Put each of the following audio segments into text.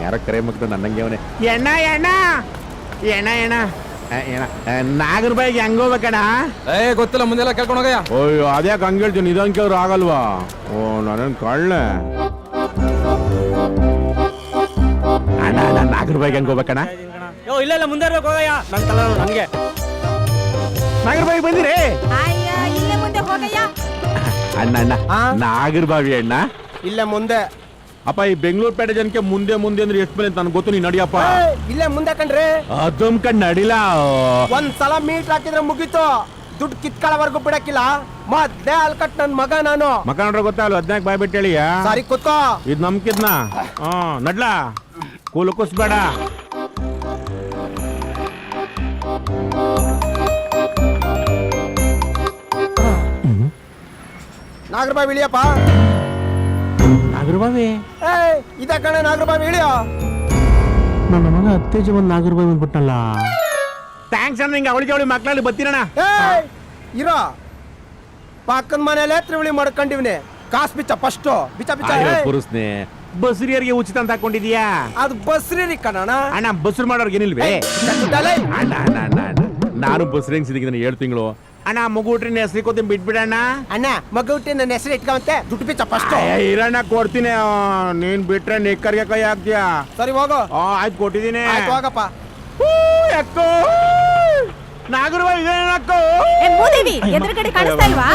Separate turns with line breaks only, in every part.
ಯಾರೋ ಕರೆ ಮಕ್ಕಳು ನನ್ನಂಗೆ ಅವನೇ ಎಣ್ಣ ಎಣ್ಣ ಎಣ್ಣ ಎಣ್ಣ ನಾಗರ ಬಾಯಿಗೆ ಹೆಂಗ್ ಹೋಗ್ಬೇಕಣ್ಣ?
ಗೊತ್ತಿಲ್ಲ, ಮುಂದೆಲ್ಲ ಕೇಳ್ಕೊಂಡು ಹೋಗಯ್ಯ.
ಅಯ್ಯೋ ಅದ್ಯಾಕೆ ಹಂಗೆ ಹೇಳ್ತೀನಿ, ಇದಂಕೆ ಅವ್ರು ಆಗಲ್ವಾ? ಓ ನಾನೇನು ಕಳ್ಳೆ ಅಣ್ಣ. ನಾನು ನಾಗರ ಬಾಯಿಗೆ ಹೆಂಗ್ ಹೋಗ್ಬೇಕಣ್ಣ?
ಇಲ್ಲ ಮುಂದೆ ಹೋಗಯ್ಯ, ನನ್ಗೆ
ನಾಗರ ಬಾಯಿಗೆ ಬಂದಿರಿ ಅಣ್ಣ. ಅಣ್ಣ ನಾಗರ ಬಾವಿ ಅಣ್ಣ
ಇಲ್ಲೇ ಮುಂದೆ.
ಅಪ್ಪ ಈ ಬೆಂಗಳೂರು ಪೇಟೆ ಜನಕ್ಕೆ ಮುಂದೆ ಮುಂದೆ ಅಂದ್ರೆ ಎಷ್ಟು ಮೇಲೆ ನನ್ಗೆ ಗೊತ್ತು, ನೀ ನಡಿಯಪ್ಪ.
ಇಲ್ಲೇ ಮುಂದೆ ಕಣ್ರಿ.
ಅದಮ್ ಕಣ್ ನಡಿಲ.
ಒಂದ್ಸಲ ಮೀಟ್ ಹಾಕಿದ್ರೆ ಮುಗೀತು, ದುಡ್ಡು ಕಿತ್ಕೊಳ್ಳೋವರೆಗೂ ಬಿಡಕ್ಕಿಲ್ಲ. ಮೊದ್ಲೇ ಅಲ್ಕಟ್ ನನ್ ಮಗ ನಾನು.
ಮಕ ನೋಡ್ರ ಗೊತ್ತಲ್ಲ, 14 ಬಾಯ್ ಬಿಟ್ಟು ಹೇಳಿಯ.
ಸಾರಿ ಕೂತ್ಕೋ.
ಇದ್ ನಮ್ಕಿದ್ನ ನಡ್ಲಾ ಕೂಲು ಕುಸ್ಬೇಡ.
ನಾಗರಬಾವಿ ಇಳಿಯಪ್ಪ.
ನಾಗರಬಾವಿ
ಇದ ಕಣ ನಾಗರಬಾವಿ ಇಳಿಯೋ.
ನನ್ನ ಮಗ ಅತ್ತೇಜ ಬಂದು ನಾಗರಬಾವಿ ಬಂದ್ಬಿಟ್ಟಲ್ಲ. ಥ್ಯಾಂಕ್ಸ್ ಅಣ್ಣ, ಹಿಂಗೆ ಅವಳಿಗೆ ಅವಳಿ ಮಕ್ಕಳಲ್ಲಿ ಬತ್ತೀರಣ್ಣ.
ಇರೋ ಪಕ್ಕದ ಮನೇಲೆ ತ್ರಿವಳಿ ಮಾಡ್ಕೊಂಡಿವ್ನಿ. ಕಾಸು ಬಿಚ್ಚ ಫಸ್ಟ್ ಬಿಚ್ಚ ಬಿಚ್ಚ.
ಪುರುಸ್ನೆ ಬಸ್ರಿಯರಿಗೆ ಉಚಿತ ಅಂತ ಹಾಕೊಂಡಿದ್ಯಾ?
ಅದು ಬಸ್ರಿ ಕಣ
ಅಣ್ಣ. ಬಸ್ರು ಮಾಡೋರ್ಗೆ ಏನಿಲ್ವೇ ಅಣ್ಣ? ಅಣ್ಣ ಅಣ್ಣ ನಾನು ಬಸ್ರಿ ಹೆಂಗ್ಸಿದ್ದೀನಿ 7 ತಿಂಗಳು. ಅಣ್ಣ ಮಗು ಹುಟ್ರಿ ಹೆಸರು ಕೊತ್ತೀನಿ ಬಿಟ್ಬಿಡಣ್ಣ.
ಅಣ್ಣ ಮಗು ಹುಟ್ಟಿ ನನ್ನ ಹೆಸರು ಇಟ್ಕೊಂತೆ, ದುಡ್ಡು ಬಿಚ್ಚ ಫಸ್ಟ್.
ಇರಣ್ಣ ಕೊಡ್ತೀನಿ, ನೀನ್ ಬಿಟ್ರೆ ನಿಕ್ಕರ್ಗೆ ಕೈ ಹಾಕ್ತೀಯಾ?
ಸರಿ ಹೋಗು.
ಆಯ್ತು ಕೊಟ್ಟಿದ್ದೀನಿ.
ಆಯ್ತು ಹೋಗಪ್ಪ.
ಅಕ್ಕೋ ನಾಗರಬಾವಿ ಅಕ್ಕೋ
ಎದುರುಗಡೆ ಕಾಣಿಸ್ತಾ ಇಲ್ವಾ?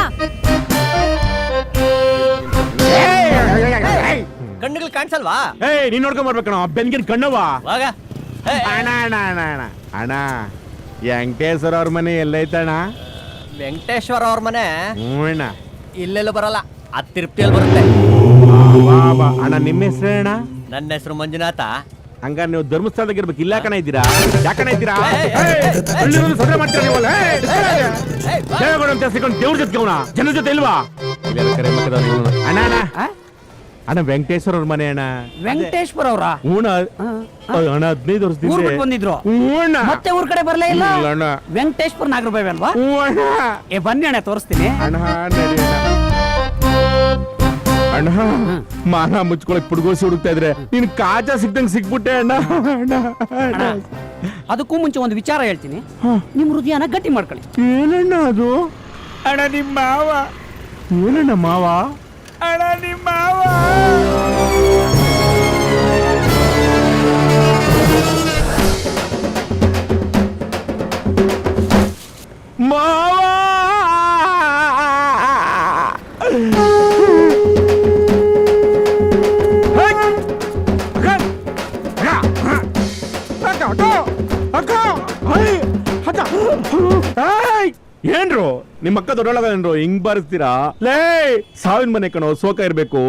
ಕಣ್ಣುಗಳು ಕಾಣಿಸಲ್ವಾ?
ನೀನ್ ನೋಡ್ಕೊಂಡ್ ಬರ್ಬೇಕಣ್ಣ, ಬೆನ್ಗಿನ ಕಣ್ಣವಾ? ಅಣ್ಣ ಅಣ್ಣ ಅಣ್ಣ ಅಣ್ಣ ಅಣ್ಣ ವೆಂಕಟೇಶ್ವರ ಅವ್ರ ಮನೆ ಎಲ್ಲೈತಣ್ಣ?
ವೆಂಕಟೇಶ್ವರ ಅವ್ರ ಮನೆ
ಅಣ್ಣ
ಇಲ್ಲೆಲ್ಲ ಬರಲ್ಲ, ಆ ತಿರುಪ್ತಿಯಲ್ಲಿ ಬರುತ್ತೆ.
ಅಣ್ಣ ನಿಮ್ಮ ಹೆಸರು ಅಣ್ಣ?
ನನ್ನ ಹೆಸರು ಮಂಜುನಾಥ.
ಹಂಗಾರೆ ನೀವು ಧರ್ಮಸ್ಥಳದಾಗ ಇರ್ಬೇಕು. ಇಲ್ಲ ಕಣ ಇದ್ದೀರಾ? ಯಾಕಣ ಇದ್ದೀರಾ? ದೇವ್ರ ಜೊತೆ ಜನ ಜೊತೆ ಇಲ್ವಾ? ಅಣ್ಣ ಅಣ್ಣ ಅಣ್ಣ ವೆಂಕಟೇಶ್ವರ ಅವ್ರ ಮನೆ ಅಣ್ಣ.
ವೆಂಕಟೇಶ್ವರ ಅವರ
ಅಣ್ಣ 15 ವರ್ಷದಿಂದ
ಬಂದಿದ್ರು. ಮತ್ತೆ ಊರ್ ಕಡೆ ಬರ್ಲೇ ಇಲ್ಲ ಅಣ್ಣ. ವೆಂಕಟೇಶ್ವರ ನಾಗರಬಾವಿ ಅಲ್ವಾ? ಬನ್ನಿ ಅಣ್ಣ ತೋರಿಸ್ತೀನಿ.
ಅಣ್ಣ ಮಾನ ಮುಚ್ಕೊಳಕ್ ಪುಡ್ಗೋಸಿ ಹುಡುಕ್ತಾ ಇದ್ರೆ ನೀನ್ ಕಾಜ ಸಿಕ್ದಂಗ್ ಸಿಕ್ಬಿಟ್ಟೆ ಅಣ್ಣ.
ಅದಕ್ಕೂ ಮುಂಚೆ ಒಂದು ವಿಚಾರ ಹೇಳ್ತೀನಿ, ನಿಮ್ ಹೃದಯನ ಗಟ್ಟಿ ಮಾಡ್ಕೊಳ್ಳಿ.
ಏನಣ್ಣ ಅದು?
ಅಣ್ಣ ನಿಮ್ ಮಾವ.
ಏನಣ್ಣ ಮಾವ?
ಅಣ್ಣ ನಿಮ್ ಮಾವ.
ಮಾವ ಏನ್ರು ನಿಮ್ಮ ಅಕ್ಕ ದೊಡ್ಡೊಳಗೇನ್ರು ಹಿಂಗ್ ಬಾರಿಸ್ತೀರಾ? ಲೇ ಸಾವಿನ ಮನೆ ಕಣೋ, ಸೋಕ ಇರ್ಬೇಕು.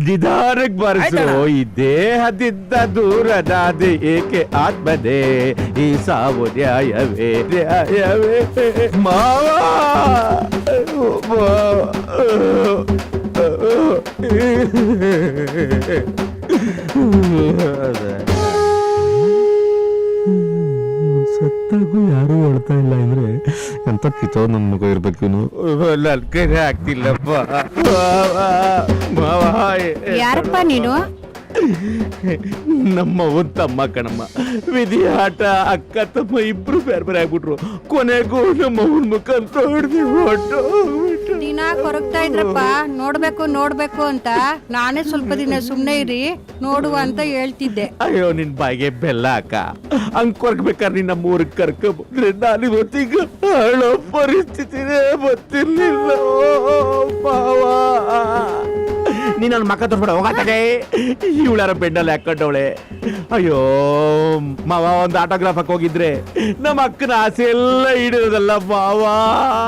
ನಿಧಾನಕ್ ಬಾರಿಸು. ಈ ದೇಹದಿಂದ ದೂರದಾದೆ ಏಕೆ ಆತ್ಮದೇ, ಈ ಸಾವು ನ್ಯಾಯವೇ ನ್ಯಾಯವೇ ಮಾವ. ಸತ್ತಾಗೂ ಯಾರು ಹೇಳ್ತಾ ಇಲ್ಲ ಅಂದ್ರೆ ಎಂತ ಕಿತ್ತೋ ನನ್ ಮಗ ಇರ್ಬೇಕು. ನಲ್ಕರೆ ಆಗ್ತಿಲ್ಲಪ್ಪ.
ಯಾರಪ್ಪ ನೀನು?
ನಮ್ಮ ತಮ್ಮ ಕಣಮ್ಮ. ವಿಧಿ ಆಟ, ಅಕ್ಕ ತಮ್ಮ ಇಬ್ರು ಬೇರೆ ಬೇರೆ ಆಗ್ಬಿಟ್ರು. ಕೊನೆಗೂ ನಮ್ಮ ಮುಖ ನೋಡ್ದಿ ಹೊಟ್ಟು
ದಿನ ಕೊರಗ್ತಾ ಇದ್ರಪ್ಪ, ನೋಡ್ಬೇಕು ನೋಡ್ಬೇಕು ಅಂತ. ನಾನೇ ಸ್ವಲ್ಪ ದಿನ ಸುಮ್ನೆ ಇರಿ ನೋಡುವ ಅಂತ ಹೇಳ್ತಿದ್ದೆ.
ಅಯ್ಯೋ ನಿನ್ ಬಾಯಿಗೆ ಬೆಲ್ಲ ಅಕ್ಕ. ಹಂಗ್ ಕೊರ್ಗ್ಬೇಕಾದ್ರೆ ನಿನ್ನ ಮೂರಕ್ಕೆ ಕರ್ಕೊಂಡ್ರೆ ನಾನು ಇವತ್ತೀಗ ಹೇಳೋ ಪರಿಸ್ಥಿತಿನೇ ಗೊತ್ತಿರ್ಲಿಲ್ಲ ಮಾವ. ನೀ ನನ್ನ ಮಕ್ಕ ತೋರ್ಸ್ಬೇಡ ಹೋಗತ್ತಾಗೆ. ಇವಳಾರ ಬೆಂಡಲ್ಲಿ ಹಾಕೊಂಡವಳೆ. ಅಯ್ಯೋ ಮಾವ ಒಂದು ಆಟೋಗ್ರಾಫ್ ಹೋಗಿದ್ರೆ ನಮ್ಮ ಅಕ್ಕನ ಆಸೆ ಎಲ್ಲ ಹಿಡಿಯೋದಲ್ಲ ಮಾವ.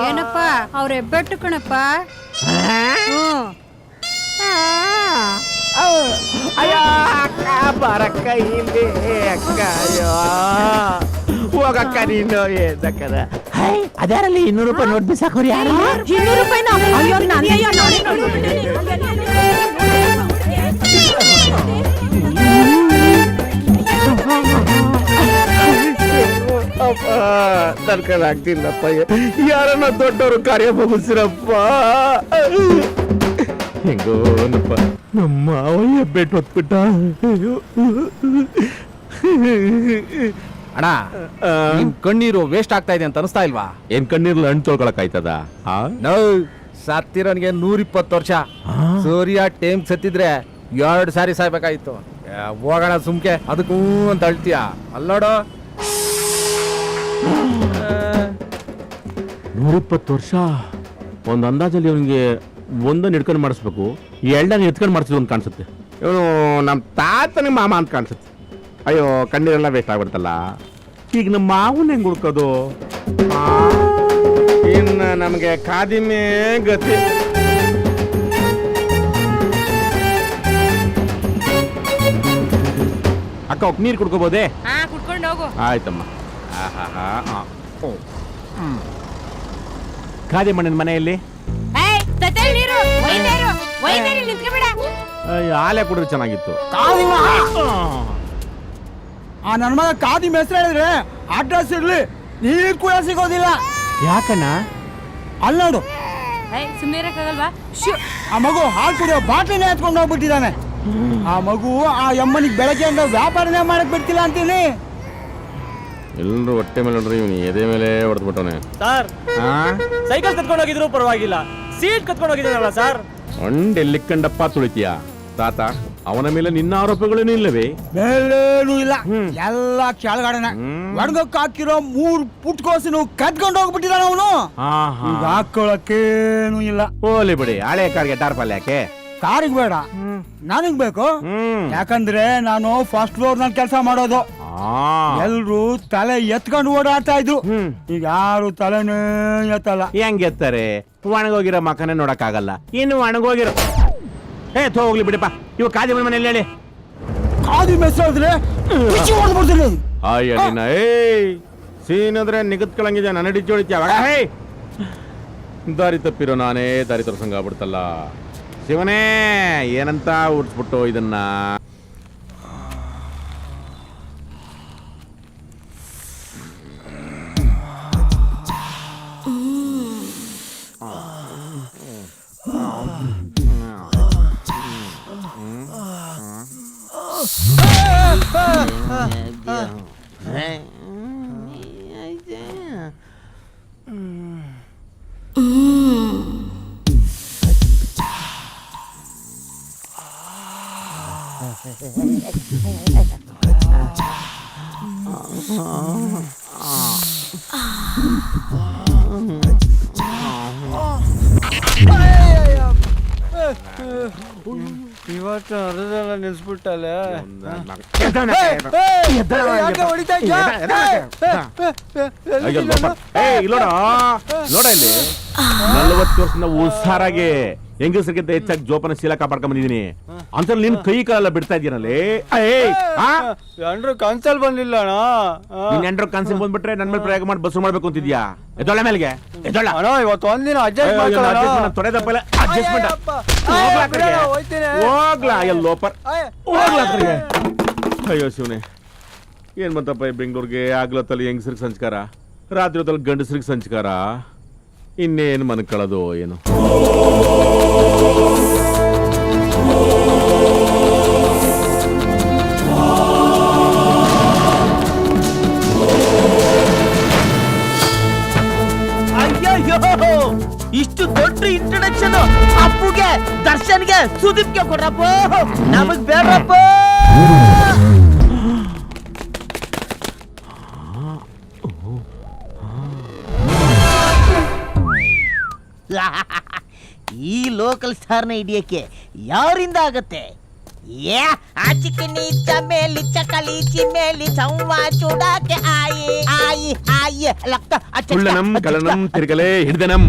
ಏನಪ್ಪ ಅವ್ರ ಹೆಬ್ಬೆಟ್ಟು ಕಣಪ್ಪ.
ಅಯ್ಯ ಅಕ್ಕ ಬರಕ್ಕ ಇಲ್ಲಿ ಅಕ್ಕ. ಅಯ್ಯೋ ಹೋಗಕ್ಕ ನೀನು ಏದಕ್ಕದ. ಅದ್ಯಾರಲ್ಲಿ 200 ರೂಪಾಯಿ ನೋಟ್ ಬಿಸಾಕೋರಿ? ಯಾರು
200 ರೂಪಾಯಿನ?
ನನ್ ಕೈ ಆಗ್ತಿಲ್ಲಪ್ಪ. ಯಾರನ್ನ ದೊಡ್ಡವರು ಕಾರ್ಯ ಮುಗಿಸಿರಪ್ಪ. ಹೆಂಗೋನಪ್ಪ ನಮ್ಮ ಮಾವಯ್ಯ ಬೆಟ್ ಹೊತ್ಬಿಟ್ಟ. ಅಯ್ಯೋ.
ಅಣ್ಣ ನಿಮ್ ಕಣ್ಣೀರು ವೇಸ್ಟ್ ಆಗ್ತಾ ಇದೆ ಅಂತ ಅನಿಸ್ತಾ ಇಲ್ವಾ?
ಏನ್ ಕಣ್ಣೀರ್ಲ ಹಣ್ಣು ತೊಳ್ಕೊಳಕ್ ಆಯ್ತದ?
ನೋ ಸತ್ತಿರೋನ್ಗೆ 120 ವರ್ಷ. ಸೂರ್ಯ ಟೈಮ್ ಸತ್ತಿದ್ರೆ 2 ಸಾರಿ ಸಾಯ್ಬೇಕಾಗಿತ್ತು. ಹೋಗೋಣ ಸುಮ್ಕೆ ಅದಕ್ಕೂ ಅಂತ ಅಳ್ತೀಯ ಅಲ್ಲೋಡು.
120 ವರ್ಷ. ಒಂದು ಅಂದಾಜಲ್ಲಿ ಅವನಿಗೆ ಒಂದನ್ನು ಹಿಡ್ಕೊಂಡು ಮಾಡಿಸ್ಬೇಕು, 2 ಎತ್ಕೊಂಡು ಮಾಡಿಸಿದ್ರು ಅಂತ ಕಾಣಿಸುತ್ತೆ. ಇವನು ನಮ್ಮ ತಾತನಿಗೆ ಮಾಮ ಅಂತ ಕಾಣಿಸುತ್ತೆ. ಅಯ್ಯೋ ಕಣ್ಣೀರೆಲ್ಲ ವೇಸ್ಟ್ ಆಗ್ಬಿಡ್ತಲ್ಲ. ಈಗ ನಮ್ಮ ಮಾವನ ಹೆಂಗ್ ಹುಡ್ಕೋದು? ಇನ್ನು ನಮಗೆ ಕಾದಿಮೆ ಗತಿ. ಅಕ್ಕ ಒಕ್ ನೀರು ಕುಡ್ಕೋಬೋದೇ?
ಕುಡ್ಕೊಂಡು ಹೋಗು.
ಆಯ್ತಮ್ಮ. ಕಾದಿಮಣ್ಣನ ಮನೆಯಲ್ಲಿ ಹಾಲೆ ಕುಡಿದ್ರೆ ಚೆನ್ನಾಗಿತ್ತು.
ಆ ನನ್ನ ಮಗ ಕಾದಿಮ್ ಹೆಸರು ಹೇಳಿದ್ರೆ ಅಡ್ರೆಸ್ ಇರ್ಲಿ, ನೀರು ಕೂಡ ಸಿಗೋದಿಲ್ಲ.
ಯಾಕಣ್ಣ?
ಅಲ್ಲಿ ನೋಡು,
ಸುಮ್ಮನಿರಕ್ಕಾಗಲ್ವಾ?
ಆ ಮಗು ಹಾಲು ಕುಡಿಯೋ ಬಾಟ್ಲಿನೇ ಎತ್ಕೊಂಡು ಹೋಗ್ಬಿಟ್ಟಿದ್ದಾನೆ. ಆ ಮಗು ಆ ಯಮ್ಮನಿಗೆ ಬೆಳಗ್ಗೆಯಿಂದ ವ್ಯಾಪಾರನೇ ಮಾಡಕ್ ಬಿಡ್ತಿಲ್ಲ ಅಂತೀನಿ.
ಎಲ್ಲರೂ ಹೊಟ್ಟೆ ಮೇಲೆ ನೋಡ್ರಿ, ಇವನು ಎದೆ ಮೇಲೆ ಹೊಡೆದ್ಬಿಟ್ಟವನೆ.
ಸರ್ ಸೈಕಲ್ ಕತ್ಕೊಂಡು ಹೋಗಿದ್ರು ಪರವಾಗಿಲ್ಲ, ಸೀಟ್ ಕತ್ಕೊಂಡು ಹೋಗಿದ್ದಾರಲ್ಲ ಸರ್.
ಒಂಡೆಲ್ಲಿ ಕಂಡಪ್ಪ ತುಳಿತೀಯ ತಾತ? ಅವನ ಮೇಲೆ ನಿನ್ನ ಆರೋಪಗಳೇನು ಇಲ್ಲವೇ?
ಮೇಲೇನು ಇಲ್ಲ, ಎಲ್ಲ ಕೆಳಗಡೆನ. ಒಣಗಕ್ಕೆ ಹಾಕಿರೋ 3 ಪುಟ್ಕೋಸನು ಕದ್ಕೊಂಡು ಹೋಗ್ಬಿಟ್ಟಿದ್ದಾನ ಅವನು. ಈಗ ಹಾಕೊಳಕ್ಕೇನು ಇಲ್ಲ.
ಹೋಲಿ ಬಿಡಿ, ಹಳೆ ಕಾರ್ಗೆ ಟಾರ್ಪಲ್ ಯಾಕೆ?
ಕಾರಿಗೆ ಬೇಡ, ನನಗ್ ಬೇಕು. ಯಾಕಂದ್ರೆ ನಾನು ಫಸ್ಟ್ ಫ್ಲೋರ್ ನಲ್ಲಿ ಕೆಲಸ ಮಾಡೋದು. ಎಲ್ರು ತಲೆ ಎತ್ಕೊಂಡು ಓಡಾಡ್ತಾ ಇದ್ರು, ಈಗ ಯಾರು ತಲೆನೇ ಎತ್ತಲ್ಲ.
ಹೆಂಗ್ ಎತ್ತಾರೆ? ಒಣಗೋಗಿರೋ ಮಕನೇ ನೋಡಕ್ ಆಗಲ್ಲ, ಇನ್ನು ಒಣಗೋಗಿರೋ ಹೋಗ್ಲಿ ಬಿಡಪ್ಪ. ಇವ ಕಾದಿಮನ ಮನೆಯಲ್ಲಿ ಹೇಳಿ.
ಕಾದಿ ಮೆಸ್ಸಾದ್ರೆ
ಅಯ್ಯ ನಿನ್ನ ಸೀನ್ ಅಂದ್ರೆ ನಿಗದ್ಕೊಳಂಗಿದೆ, ನನ್ನ ಹಿಡಿದು ಹೊಡಿತೀಯ. ದಾರಿ ತಪ್ಪಿರೋ ನಾನೇ ದಾರಿ ತೋರ್ಸಂಗ ಆಗ್ಬಿಡ್ತಲ್ಲ. ಶಿವನೇ ಏನಂತ ಉಡ್ಸ್ಬಿಟ್ಟು ಇದನ್ನ.
ಇವತ್ತು ಅದೆಲ್ಲ ನಿಲ್ಸ್ಬಿಟ್ಟಲ್ಲ.
ನೋಡ ಇಲ್ಲಿ 40 ವರ್ಷದಿಂದ ಉತ್ಸಾರಾಗಿ ಹೆಂಗಸರಿಗಿಂತ ಹೆಚ್ಚಾಗಿ ಜೋಪಾನ ಶೀಲ ಕಾಪಾಡ್ಕೊಂಡ್ ಬಂದಿದೀನಿ ಅಂತ ನಿನ್ ಕೈ ಕಾಲೆಲ್ಲ ಬಿಡ್ತಾ ಇದೀನಲ್ಲಿ.
ಎಂಡ್ರು ಕನ್ಸಲ್ ಬಂದಿಲ್ಲ ಅಣ್ಣ.
ನಿನ್ ಎಂಡ್ರು ಕನ್ಸಲ್ ಬಂದ್ಬಿಟ್ರೆ ನನ್ ಮೇಲೆ ಪ್ರಯೋಗ ಮಾಡಿ ಬಸ್ರು ಮಾಡ್ಬೇಕು ಅಂತಿದ್ಯಾ? ಎದ್ದೊಳ್ಳೆ ಮೇಲ್ಗೆ ಎದ್ದೊಳ್ಳ.
ಇವತ್ತು ಒಂದಿನ ಅಡ್ಜಸ್ಟ್
ತೊಡೆದಪ್ಪ ಅಡ್ಜಸ್ಟ್ಮೆಂಟ್ ಹೋಗ್ಲಾ ಎಲ್ಲೋಪರ್ ಹೋಗ್ಲಾ. ಅಯ್ಯೋ ಶಿವನೇ, ಏನ್ ಬಂತಪ್ಪ ಬೆಂಗಳೂರಿಗೆ? ಆಗ್ಲತ್ತಲ್ಲಿ ಹೆಂಗಸ್ರಿಗೆ ಸಂಸ್ಕಾರ, ರಾತ್ರಿ ಹೊತ್ತಲ್ಲಿ ಗಂಡಸ್ರಿಗೆ ಸಂಸ್ಕಾರ, ಇನ್ನೇನು ಮನ್ಕೊಳ್ಳೋದು ಏನು?
ಅಯ್ಯೋ, ಇಷ್ಟು ದೊಡ್ಡ ಇಂಟ್ರೊಡಕ್ಷನ್ ಅಪ್ಪುಗೆ, ದರ್ಶನ್ಗೆ, ಸುದೀಪ್ಗೆ ಕೊಡ್ರಪ್ಪ, ನಮಗ್ ಬೇಡ್ರಪ್ಪ. ಈ ಲೋಕಲ್ ಸ್ಟಾರ್ನ ಹಿಡಿಯಕ್ಕೆ ಯಾರಿಂದ ಆಗತ್ತೆ? ಚಿಕನಿ ಚಮೇಲಿ ಚಕಲಿ ಚಿಮೇಲಿ ಚೌವಾ ಚೂಡಾಕೆ ಆಯಿ ಆಯಿ ಆಯಿ ಲಕ್ತ
ಕುಳ್ಳನಂ ಕಳನಂ ತಿರ್ಗಲೆ ಹಿಡ್ದನಂ.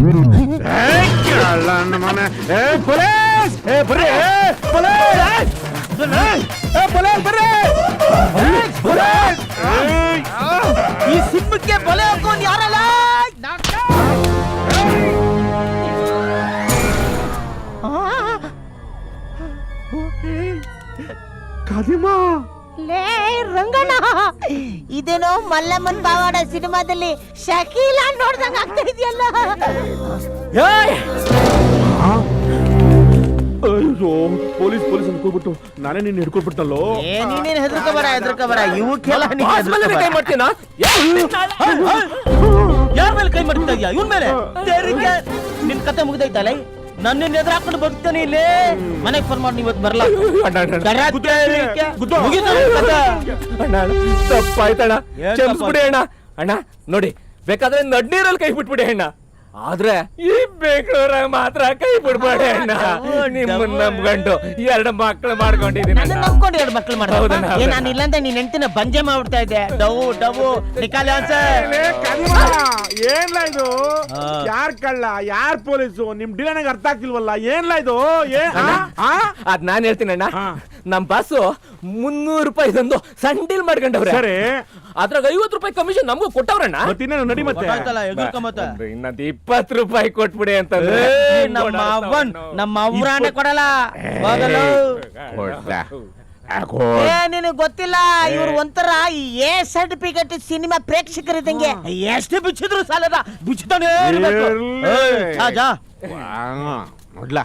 ಈ ಸಿಂಹಕ್ಕೆ ಬಲೆ ಹಾಕೊಂಡ್ ಯಾರಲ್ಲ? ಲೇ ರಂಗಣ್ಣ, ಇದೇನೋ ಮಲ್ಲಮ್ಮನ್ ಪಾವಾಡ ಸಿನಿಮಾದಲ್ಲಿ ಶಕೀಲಾ ನೋಡ್ದಂಗ ಆಗ್ತಾ ಇದೆಯಲ್ಲ.
ಅಯ್ಯೋ ಪೊಲೀಸ್ ಪೊಲೀಸ್ ಅನ್ಕೊಬಿಟ್ಟು ನಾನೇ ನಿನ್ನ ಹಿಡ್ಕೊಬಿಟ್ಟಲ್ಲೋ.
ಏ ನೀನೇನ್ ಹೆದರ್ಕೋಬೇಡ ಇವಕ್ಕೆಲ್ಲ ನೀನ್
ಕೈ ಮಾಡ್ತೀನಾ?
ಯಾರ ಮೇಲೆ ಕೈ ಮಾಡ್ತಾ ಇದೀಯ? ಇವನ್ ಮೇಲೆ ನಿನ್ ಕತೆ ಮುಗ್ದೈತಲ್ಲ, ನನ್ನ ಎದುರು ಹಾಕೊಂಡು ಬದುಕ್ತಾನೆ ಇಲ್ಲಿ. ಮನೆಗೆ ಫೋನ್ ಮಾಡಿ ಇವತ್ತು ಬರಲ್ಲ.
ತಪ್ಪಾಯ್ತಣ್ಣ, ಕ್ಷಮಿಸ್ಬಿಡಿ ಅಣ್ಣ. ಅಣ್ಣ ನೋಡಿ, ಬೇಕಾದ್ರೆ ನಡ್ನೀರಲ್ಲಿ ಕೈ ಬಿಟ್ಬಿಡಿ ಅಣ್ಣ, ಆದ್ರೆ ಈ ಬೆಂಗಳೂರ ಮಾತ್ರ ಕೈ ಬಿಡ್ಬೇಡಿ ಅಣ್ಣ. ನಿಮ್ಮನ್ನ ನಂಬ್ಕೊಂಡು 2 ಮಕ್ಳು ಮಾಡ್ಕೊಂಡಿದ್ದೀನಿ.
ನನ್ನ ನಂಬ್ಕೊಂಡು 2 ಮಕ್ಳು
ಹೌದಣ್ಣ,
ಮಾಡ್ತಾರೆ. ನಾನು ಇಲ್ಲಂದ್ರೆ ನೀನ್ ಹೆಂಡತಿನ ಬಂಜೆ ಮಾಡ್ಬಿಡ್ತಾ ಇದ್ದೆ. ಡವು ಡವು ನಿಕಾಲಿ
ಏನ್ಲ ಇದು? ಯಾರ್ ಕಳ್ಳ ಯಾರ್ ಪೊಲೀಸು? ನಿಮ್ ಡಿಲನಾಗ ಅರ್ಥ ಆಗ್ತಿಲ್ವಲ್ಲ. ಏನ್ಲ ಇದು?
ಅದ್ ನಾನ್ ಹೇಳ್ತೀನಿ ಅಣ್ಣ. ನಮ್ ಬಾಸು 300 ರೂಪಾಯಿದೊಂದು ಸಂಡೀಲ್ ಮಾಡ್ಕೊಂಡವ್ರೆ.
ಸರಿ,
ಅದ್ರಾಗ 50 ರೂಪಾಯಿ ಕಮಿಷನ್ ನಮಗೂ ಕೊಟ್ಟವ್ರಣ್ಣ.
ಮತ್ತಿನ್ನೇನು ನಡಿ ಮತ್ತೆ.
ಇನ್ನೊಂದು 20 ರೂಪಾಯಿ ಕೊಟ್ಬಿಡಿ ಅಂತ
ನಮ್ಮ ಅವ್ರಾಣೆ ಕೊಡಲ್ಲ. ನಿನಗ್ ಗೊತ್ತಿಲ್ಲ, ಇವ್ರು ಒಂಥರ ಎ ಸರ್ಟಿಫಿಕೇಟ್ ಸಿನಿಮಾ ಪ್ರೇಕ್ಷಕರಿದ್ದಂಗೆ. ಎಷ್ಟು ಬಿಚ್ಚಿದ್ರು ಸಾಲದ, ಬಿಚ್ಚತಾನೆ
ನೋಡ್ಲಾ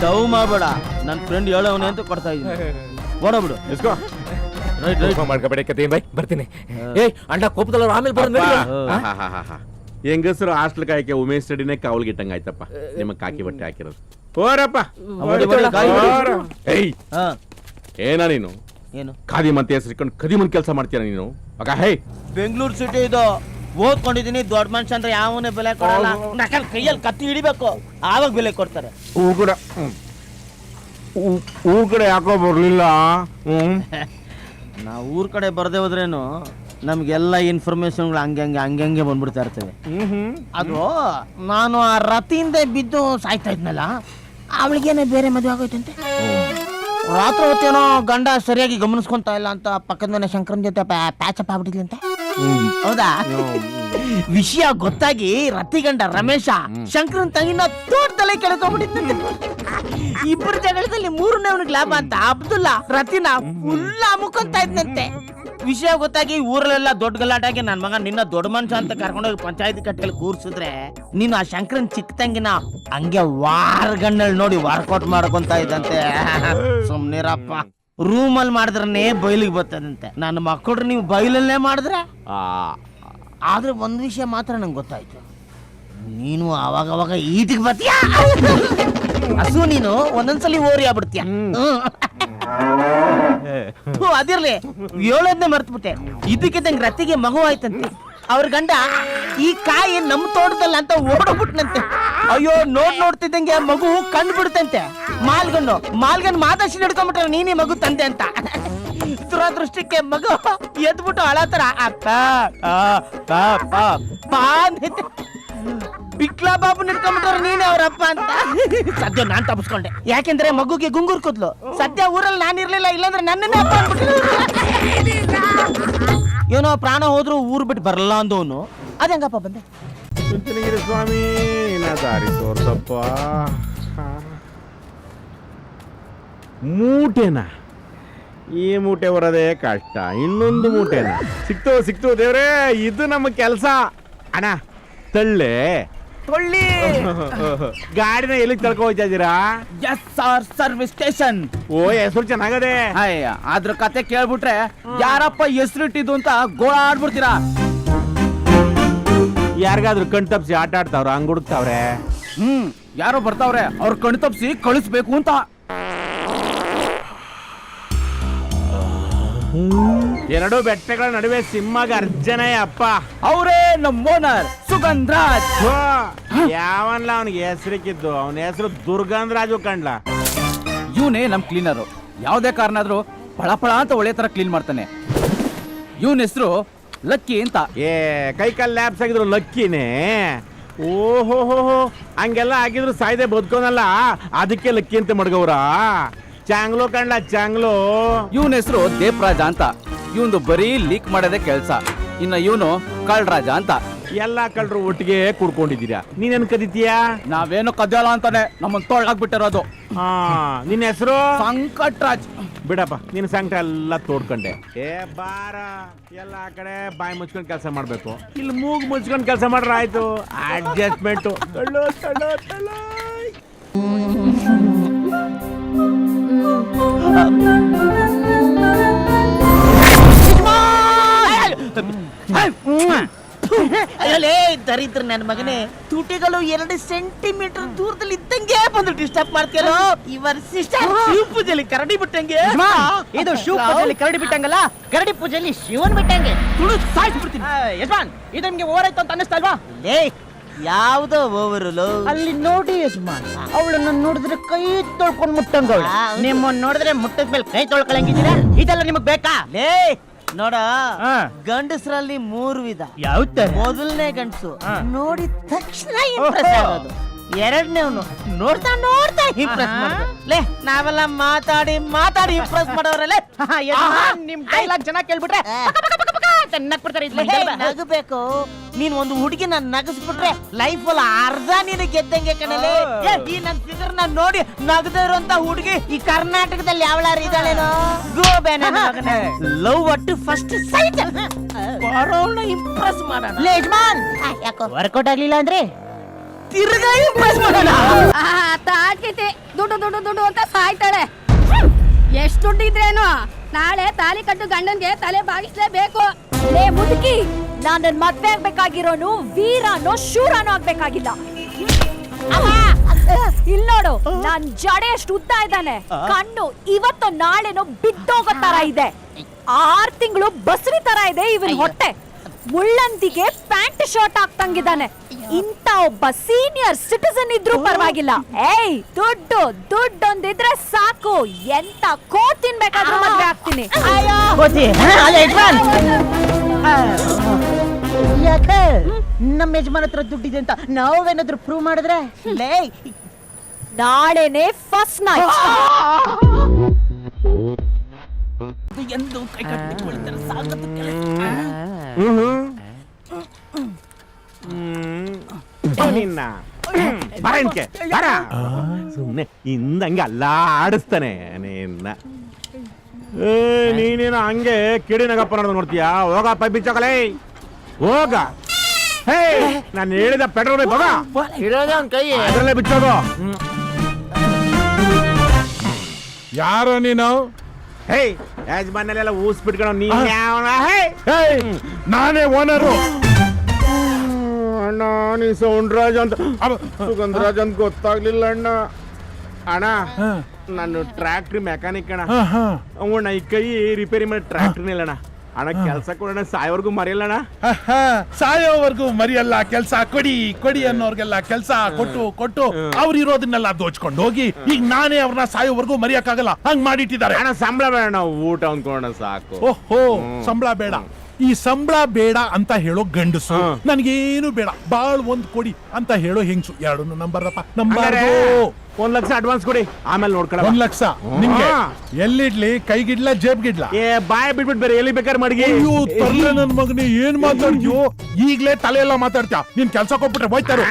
ಡವ್ ಮಾಡಬೇಡ. ನನ್ ಫ್ರೆಂಡ್ ಹೇಳವನೆ ಅಂತ ಕೊಡ್ತಾ ಇದ್ದೀನಿ. ಓಡಬಿಡು.
ಮಾಡ್ಕೋಬೇಡಿ ಕತೆ ಬೈ, ಬರ್ತೀನಿ. ಏ ಅಣ್ಣ ಕೋಪದಲ್ಲ, ಆಮೇಲೆ ಬರೋದು.
ಹೆಂಗಸರು ಹಾಸ್ಟೆಲ್ ಕಾಯಕ್ಕೆ ಉಮೇಶ್ ಸ್ಟಡಿನೇ ಕಾವಲ್ಗೆ ಇಟ್ಟಂಗ ಆಯ್ತಪ್ಪ. ನಿಮಗ್ ಕಾಕಿ ಬಟ್ಟೆ ಹಾಕಿರೋದು. ಓರಪ್ಪ. ಏಯ್ ಏನ ನೀನು?
ಏನು
ಖಾದಿ ಮಂತೆ ಹೆಸರಿಕೊಂಡು ಕದಿಮನ್ ಕೆಲಸ ಮಾಡ್ತೀರ ನೀನು? ಮಗ ಹೇ,
ಬೆಂಗಳೂರು ಸಿಟಿ ಇದು. ಓದ್ಕೊಂಡಿದೀನಿ. ದೊಡ್ಡ ಮನುಷ್ಯ ಅಂದ್ರೆ ಯಾವನೇ ಬೆಲೆ ಕೊಡಲ್ಲ. ಕೈಯಲ್ಲಿ ಕತ್ತಿ ಹಿಡಿಬೇಕು, ಆವಾಗ ಬೆಲೆ ಕೊಡ್ತಾರೆ.
ಊರ್ ಕಡೆ ಯಾಕೋ ಬರ್ಲಿಲ್ಲ?
ನಾವು ಊರ್ ಕಡೆ ಬರದೇ ಹೋದ್ರೇನು ನಮ್ಗೆಲ್ಲ ಇನ್ಫಾರ್ಮೇಶನ್ಗಳು ಹಂಗೆ ಬಂದ್ಬಿಡ್ತಾ ಇರ್ತವೆ. ಅದು ನಾನು ಆ ರತಿಯಿಂದ ಬಿದ್ದು ಸಾಯ್ತಾ ಇದ್ನಲ್ಲ, ಅವಳಿಗೇನೆ ಬೇರೆ ಮದುವೆ ಆಗೋಯ್ತಂತೆ. ರಾತ್ರಿ ಹೊತ್ತೇನೋ ಗಂಡ ಸರಿಯಾಗಿ ಗಮನಿಸ್ಕೊಂತ ಇಲ್ಲ ಅಂತ ಪಕ್ಕದ ಮನೆ ಶಂಕರನ್ ಜೊತೆ ಪ್ಯಾಚಪ್ ಆಗ್ಬಿಟ್ಟಿದ್ಲಂತೆ. ಹೌದಾ? ವಿಷಯ ಗೊತ್ತಾಗಿ ರತಿ ಗಂಡ ರಮೇಶ ಶಂಕರನ್ ತಂಗಿನ ತೋಟದಲ್ಲೇ ಕೆಳ್ಕೊಂಡ್ಬಿಟ್ಟಿದ್ದಂತೆ. ಇಬ್ಬರು ಜಗಳದಲ್ಲಿ 3ನೇವನಿಗೆ ಲಾಭ ಅಂತ ಅಬ್ದುಲ್ಲಾ ರತಿನ ಫುಲ್ ಅಮುಕೊಂತ ಇದ್ದಂತೆ. ವಿಷಯ ಗೊತ್ತಾಗಿ ಊರಲ್ಲೆಲ್ಲ ದೊಡ್ಡ ಗಲಾಟಾಗಿ ನನ್ ಮಗ ನಿನ್ನ ದೊಡ್ಡ ಮನುಷ್ಯ ಅಂತ ಕರ್ಕೊಂಡೋಗಿ ಪಂಚಾಯತಿ ಕಟ್ಟೆಯಲ್ಲಿ ಕೂರ್ಸಿದ್ರೆ, ನೀನು ಆ ಶಂಕರನ್ ಚಿಕ್ಕ ತಂಗಿನ ಹಂಗೆ ವಾರಗಣ್ಣಲ್ಲಿ ನೋಡಿ ವರ್ಕೌಟ್ ಮಾಡ್ಕೊಂತ ಇದ್ದಂತೆ. ಸುಮ್ನಿರಪ್ಪ. ರೂಮಲ್ಲಿ ಮಾಡಿದ್ರೇ ಬಯಲಿಗೆ ಬರ್ತದಂತೆ. ನನ್ನ ಮಕ್ಕಳು ನೀವು ಬಯಲಲ್ಲೇ ಮಾಡಿದ್ರೆ. ಆದ್ರೆ ಒಂದ್ ವಿಷಯ ಮಾತ್ರ ನಂಗೆ ಗೊತ್ತಾಯ್ತು, ನೀನು ಅವಾಗವಾಗ ಈಟಿಗೆ ಬರ್ತೀಯ. ಹಸು ನೀನು ಒಂದೊಂದ್ಸಲಿ ಓರಿ ಆಗ್ಬಿಡ್ತೀಯ. ಅದಿರ್ಲಿ, 7ನೇ ಮರ್ತ್ಬಿಟ್ಟೆ. ಇದಕ್ಕಿದ್ದಂಗೆ ರತಿಗೆ ಮಗು ಆಯ್ತಂತೆ. ಅವ್ರ ಗಂಡ ಈ ಕಾಯಿ ನಮ್ಮ ತೋಟದಲ್ಲ ಅಂತ ಓಡಬಿಟ್ನಂತೆ. ಅಯ್ಯೋ ನೋಡ್ತಿದ್ದಂಗೆ ಮಗು ಕಂಡು ಬಿಡುತ್ತಂತೆ. ಮಾಲ್ಗನ್ ಮಾತಾಡ್ಸಿ ಹಿಡ್ಕೊಂಡ್ಬಿಟ್ರೆ ನೀನೇ ಮಗು ತಂದೆ ಅಂತ. ದುರದೃಷ್ಟಕ್ಕೆ ಮಗು ಎದ್ಬಿಟ್ಟು ಅಳತರ ಬಿಕ್ಲಾ ಬಾಬು ನಿಡ್ಕೊಂಡ್ಬಿಟ್ಟವ್ರು ನೀನೇ ಅವ್ರಪ್ಪ ಅಂತ. ಸದ್ಯ ನಾನ್ ತಪ್ಪಿಸ್ಕೊಂಡೆ, ಯಾಕೆಂದ್ರೆ ಮಗುಗೆ ಗುಂಗುರ್ ಕೂದ್ಲು. ಸದ್ಯ ಊರಲ್ಲಿ ನಾನು ಇರ್ಲಿಲ್ಲ, ಇಲ್ಲಾಂದ್ರೆ ನನ್ನನ್ನೇ ಅಪ್ಪ ಏನೋ ಪ್ರಾಣ ಹೋದ್ರು ಊರ್ ಬಿಟ್ಟು ಬರಲ್ಲ ಅಂದವನು ಅದಂಗಪ್ಪ ಬಂದೆ.
ಚುಂಚನಗಿರಿ ಸ್ವಾಮಿ ದಾರಿ ತೋರ್ಸಪ್ಪ. ಮೂಟೆನಾ? ಈ ಮೂಟೆ ಬರೋದೇ ಕಷ್ಟ. ಇನ್ನೊಂದು ಮೂಟೆನಾ? ಸಿಕ್ತು ದೇವ್ರೇ, ಇದು ನಮ್ಮ ಕೆಲಸ. ಅಣ್ಣ ತಳ್ಳೆ ಗಾಡಿನ ಎಲ್ಲಿಗೆ ತಳ್ಕೊ ಹೋಗ್ತಾ ಇದ್ದೀರಾ?
Service station.
ಓ, ಹೆಸರು ಚೆನ್ನಾಗದೆ.
ಅದ್ರ ಕತೆ ಕೇಳ್ಬಿಟ್ರೆ ಯಾರಪ್ಪ ಹೆಸರಿಟ್ಟಿದ್ದು ಅಂತ ಗೋಳಾಡ್ಬಿಡ್ತೀರಾ.
ಯಾರಿಗಾದ್ರೂ ಕಣ್ ತಪ್ಸಿ ಆಟ ಆಡ್ತಾವ್ರ? ಹಂಗ್ ಹುಡುಕ್ತಾವ್ರೆ.
ಯಾರೋ ಬರ್ತಾವ್ರೆ, ಅವ್ರ ಕಣ್ ತಪ್ಸಿ ಕಳಿಸ್ಬೇಕು ಅಂತ.
ಎರಡು ಬೆಟ್ಟಗಳ ನಡುವೆ ಸಿಂಹಗ ಅರ್ಜನಯ್ಯ ಅಪ್ಪ.
ಅವರೇ ನಮ್ಮ ಓನರ್ ಸುಗಂಧರಾಜ್.
ಯಾವನ್ಲ ಅವನಿಗೆ ಹೆಸರಿಕ್ಕಿದ್ದು? ಅವನ ಹೆಸರು ದುರ್ಗಂಧರಾಜು ಕಂಡ್ಲ.
ಇವನೇ ನಮ್ ಕ್ಲೀನರು. ಯಾವ್ದೇ ಕಾರಣಾದ್ರೂ ಪಳ ಅಂತ ಒಳ್ಳೆ ತರ ಕ್ಲೀನ್ ಮಾಡ್ತಾನೆ. ಇವನ್ ಹೆಸರು ಲಕ್ಕಿ ಅಂತ.
ಕೈ ಕಾಲ್ ಲ್ಯಾಬ್ಸ್ ಆಗಿದ್ರು ಲಕ್ಕಿನೇ. ಓಹೋ, ಹಂಗೆಲ್ಲ ಆಗಿದ್ರು ಸಾಯ್ದೆ ಬದುಕೋನಲ್ಲ, ಅದಕ್ಕೆ ಲಕ್ಕಿ ಅಂತ ಮಡ್ಗವ್ರ. ಚಾಂಗ್ಲೋ ಕಂಡ್ಲ, ಚಾಂಗ್ಲೋ.
ಇವನ್ ಹೆಸರು ದೇವರಾಜ ಅಂತ. ಇವಂದು ಬರೀ ಲೀಕ್ ಮಾಡೋದೇ ಕೆಲ್ಸ. ಇನ್ನ ಇವನು ಕಳ್ರಾಜ ಅಂತ.
ಎಲ್ಲಾ ಕಳ್ರು ಒಟ್ಟಿಗೆ ಕುಡ್ಕೊಂಡಿದ್ದೀರಾ. ನೀನೇನ್ ಕದಿತೀಯಾ?
ನಾವೇನು ಕದಿಯಲ್ಲ ಅಂತಾನೆ ನಮ್ಮನ್ ತೊಳ್ಳಾಗ್ಬಿಟ್ಟಿರೋದು.
ನಿನ್ನ ಹೆಸರು
ಸಂಕಟ್ರಾಜ್.
ಬಿಡಪ್ಪ, ನಿನ್ನ ಸಂಕಟ ಎಲ್ಲ ತೋಡ್ಕೊಂಡೆ. ಬಾರ, ಎಲ್ಲ ಆ ಕಡೆ ಬಾಯಿ ಮುಚ್ಕೊಂಡ್ ಕೆಲಸ ಮಾಡ್ಬೇಕು, ಇಲ್ಲಿ ಮೂಗ್ ಮುಚ್ಕೊಂಡ್ ಕೆಲಸ ಮಾಡ್ರ ಆಯ್ತು. ಅಡ್ಜಸ್ಟ್ಮೆಂಟ್.
ದರಿದ್ರ ನನ್ನ ಮಗನೇ, ತುಟಿಗಳು 2 ಸೆಂಟಿಮೀಟರ್ ದೂರದಲ್ಲಿ ಇದ್ದಂಗೆ ಬಂದು ಡಿಸ್ಟರ್ಬ್ ಮಾಡ್ತೀರೋ. ಇವರ ಸಿಸ್ಟರ್ ಶಿವ ಪೂಜೆಲಿ ಕರಡಿ ಬಿಟ್ಟಂಗೆ.
ಇದು ಶಿವ ಪೂಜೆಯಲ್ಲಿ ಕರಡಿ ಬಿಟ್ಟಂಗಲ್ಲ, ಕರಡಿ ಪೂಜೆಯಲ್ಲಿ ಶಿವನ್ ಬಿಟ್ಟಂಗೆ.
ತುಳು ಸಾಯಿಸ್ಬಿಡ್ತೀನಿ.
ಯಜಮಾನ್, ಇದು ನಿಮ್ಗೆ ಓವರ್ ಆಯ್ತು ಅಂತ ಅನ್ನಿಸ್ತಾ ಇಲ್ವಾ?
ಲೇ, ಯಾವ್ದೋ ಓವರಲು
ಅಲ್ಲಿ ನೋಡಿ ಯಜಮಾನ್, ಅವಳನ್ನ ನೋಡಿದ್ರೆ ಕೈ ತೊಳ್ಕೊಂಡ್ ಮುಟ್ಟಂಗವಳು. ನಿಮ್ಮನ್ನ ನೋಡಿದ್ರೆ ಮುಟ್ಟದ ಮೇಲೆ ಕೈ ತೊಳ್ಕೊಳಂಗಿದ್ದೀರಾ? ಇದೆಲ್ಲ ನಿಮಗ್ ಬೇಕಾ?
ಲೇ ನೋಡ, ಗಂಡಸರಲ್ಲಿ 3 ವಿಧ.
ಯಾವ
ಮೊದಲನೇ ಗಂಡಸು ನೋಡಿದ ತಕ್ಷಣ ಇಂಪ್ರೆಸ್ ಆಗೋದು, ಎರಡನೇವನು ನೋಡ್ತಾ ನೋಡ್ತಾ ಇಂಪ್ರೆಸ್ ಮಾಡೋದು. ಲೇ, ನಾವೆಲ್ಲ ಮಾತಾಡಿ ಮಾತಾಡಿ ಇಂಪ್ರೆಸ್ ಮಾಡೋರಲ್ಲೇ.
ನಿಮ್ ಡೈಲಾಗ್ ಜನ ಕೇಳ್ಬಿಟ್ರೆ ನಗ್ಬಿಡ್ತಾರೆ.
ನಗಬೇಕು. ನೀನ್ ಒಂದು ಹುಡುಗಿನ ನಗಸ್ಬಿಟ್ರೆ ಲೈಫ್ ಅಲ್ಲಿ ಅರ್ಧ ನೀನು ಗೆದ್ದಂಗೆ ಕಣಲೆ. ಈ ನನ್ ಫಿಗರ್ ನ ನೋಡಿ ನಗದೇ ಇರುವಂತ ಹುಡುಗಿ ಈ ಕರ್ನಾಟಕದಲ್ಲಿ ಯಾವಳಾರು ಇದ್ದಾಳೇನೋ? ಲವ್ ಒಟ್ಟು ಫಸ್ಟ್ ಸೈಟ್ ಬರೋಣ ಇಂಪ್ರೆಸ್ ಮಾಡೋಣ. ಲೇ ಯಜಮಾನ್, ಯಾಕೋ
ವರ್ಕೌಟ್ ಆಗ್ಲಿಲ್ಲ ಅಂದ್ರೆ
ತಿರ್ಗಾ ಇಂಪ್ರೆಸ್ ಮಾಡೋಣ.
ತಾಡ್ಕೈತಿ ದುಡ್ಡು ದುಡ್ಡು ದುಡ್ಡು ಅಂತ ಸಾಯ್ತಾಳೆ. ಎಷ್ಟು ದುಡ್ಡು ಇದ್ರೇನು ನಾಳೆ ತಾಲಿ ಕಟ್ಟು ಗಂಡನ್ಗೆ ತಲೆ ಬಾಗಿಸ್ಲೇಬೇಕು.
ಲೇ ಮುದುಕಿ, ನಾನ್ ನನ್ ಮದ್ವೆ ಆಗ್ಬೇಕಾಗಿರೋನು ವೀರನೋ ಶೂರನೋ ಆಗ್ಬೇಕಾಗಿಲ್ಲ. ಇಲ್ ನೋಡು, ನಾನ್ ಜಡೆ ಎಷ್ಟು ಉದ್ದ ಇದ್ದಾನೆ, ಕಣ್ಣು ಇವತ್ತು ನಾಳೆನೋ ಬಿದ್ದೋಗೋ ತರ ಇದೆ, 6 ತಿಂಗಳು ಬಸ್ರಿ ತರ ಇದೆ ಇವನ್ ಹೊಟ್ಟೆ, ಮುಳ್ಳಂದಿಗೆ ಪ್ಯಾಂಟ್ ಶರ್ಟ್ ಹಾಕ್ತಂಗಿದ್ದಾನೆ. ಇಂತ ಒಬ್ಬ ಸೀನಿಯರ್ ಸಿಟಿಸನ್ ಇದ್ರೂ ಪರವಾಗಿಲ್ಲ. ಏಯ್, ದುಡ್ಡು ದುಡ್ಡೊಂದಿದ್ರೆ ಸಾಕು, ಎಂತ ಕೋಟ್ ತಿನ್ಬೇಕಾದ್ರೂ ಮದ್ವೆ ಆಗ್ತೀನಿ.
ಯಾಕೆ ನಮ್ಮ ಯಜಮಾನ್ ಹತ್ರ ದುಡ್ಡಿದೆ ಅಂತ ನಾವೇನಾದ್ರೂ ಪ್ರೂವ್ ಮಾಡಿದ್ರೆ? ಲೇ,
ನಾಳೆನೆ ಫಸ್ಟ್ ನೈಟ್.
ಎಂದು ಕೈ ಕಟ್ಟಿಕೊಳ್ಳುತ್ತಾರೆ ಸಾಕತ್ತು ಕೆಲಸ.
ನಿನ್ನ ಬರಣ್ಕೆ ಬರ ಸುಮ್ನೆ ಹಿಂದಂಗೆ ಅಲ್ಲ ಆಡಿಸ್ತಾನೆ ನಿನ್ನ. ನೀನೇನು ಹಂಗೆ ಕಿಡಿನಗಪ್ಪ ನೋಡ್ ನೋಡ್ತೀಯಾ? ಹೋಗ ಪೈ ಬಿಚ್ಚೋಕಲೇ, ಹೋಗ. ಹೇ, ನಾನು ಹೇಳಿದ ಪೆಟ್ರೋಲ್ ಬೇಕು, ಹೋಗ
ಇರೋದೇ ಒಂದ್ ಕೈ.
ಅದರಲ್ಲೇ ಬಿಚ್ಚೋಗು.
ಯಾರೋ ನೀನು?
ಹೇ, ಯಜಮಾನೆಲ್ಲ ಊಸ್ ಬಿಟ್ಕೊಳ. ನೀನ್ ಯಾವನ? ಹೇ,
ನಾನೇ ಓನರು.
ಅಣ್ಣ, ನೀ ಸೌಂಡ್ರಾಜ್ ಅಂತ ಸುಗಂಧರಾಜ್ ಅಂತ ಗೊತ್ತಾಗ್ಲಿಲ್ಲ ಅಣ್ಣ. ಅಣ್ಣ, ನಾನು ಟ್ರ್ಯಾಕ್ಟ್ರಿ ಮೆಕ್ಯಾನಿಕ್ ಅಣ್ಣ. ಅವಣ್ಣ ಈ ಕೈ ರಿಪೇರಿ ಮಾಡಿ ಟ್ರ್ಯಾಕ್ಟ್ರಿ ನಿಲ್ಲಣ್ಣ. ಅಣ್ಣ, ಕೆಲ್ಸ ಕೊಡೋಣ, ಸಾಯೋವರೆಗೂ ಮರೆಯಲ್ಲಣ್ಣ.
ಸಾಯೋವರೆಗೂ ಮರಿಯಲ್ಲ. ಕೆಲ್ಸ ಕೊಡಿ ಕೊಡಿ ಅನ್ನೋರ್ಗೆಲ್ಲ ಕೆಲ್ಸ ಕೊಟ್ಟು ಕೊಟ್ಟು ಅವ್ರು ಇರೋದನ್ನೆಲ್ಲ ದೋಚ್ಕೊಂಡು ಹೋಗಿ ಈಗ ನಾನೇ ಅವ್ರನ್ನ ಸಾಯೋವರೆಗೂ ಮರಿಯಕ್ಕಾಗಲ್ಲ, ಹಂಗ್ ಮಾಡಿಟ್ಟಿದ್ದಾರೆ.
ಅಣ್ಣ, ಸಂಬಳ ಬೇಡ, ಊಟ ಅಂದ್ಕೊಂಡ ಸಾಕು.
ಓಹೋ, ಸಂಬಳ ಬೇಡ. ಈ ಸಂಬಳ ಬೇಡ ಅಂತ ಹೇಳೋ ಗಂಡಸು, ನನ್ಗೇನು ಬೇಡ ಬಾಳ್ 1 ಕೊಡಿ ಅಂತ ಹೇಳೋ ಹೆಂಗ್ಸು, ಎರಡನ್ನು ನಂಬರ್ರಪ್ಪ. ನಂಬರ್
1 ಲಕ್ಷ ಅಡ್ವಾನ್ಸ್ ಕೊಡಿ, ಆಮೇಲೆ ನೋಡ್ಕೊಳ್ಳ.
1 ಲಕ್ಷ ನಿಮ್ಗೆ ಎಲ್ಲಿಡ್ಲಿ? ಕೈಗಿಡ್ಲ ಜೇಬ್ಗಿಡ್ಲ?
ಬಾಯ್ ಬಿಟ್ಬಿಟ್ಟು ಬೇರೆ ಎಲ್ಲಿ ಬೇಕಾದ್ರೆ ಮಾಡಿ.
ಅಯ್ಯೋ ತರ್ಲೆ ನನ್ ಮಗನೇ, ಏನ್ ಮಾತಾಡ್ತೀಯೋ? ಈಗ್ಲೇ ತಲೆ ಎಲ್ಲ ಮಾತಾಡ್ತೀಯ. ನೀನ್ ಕೆಲ್ಸ ಕೊಟ್ಬಿಟ್ರೆ ಹೋಯ್ತಾರು.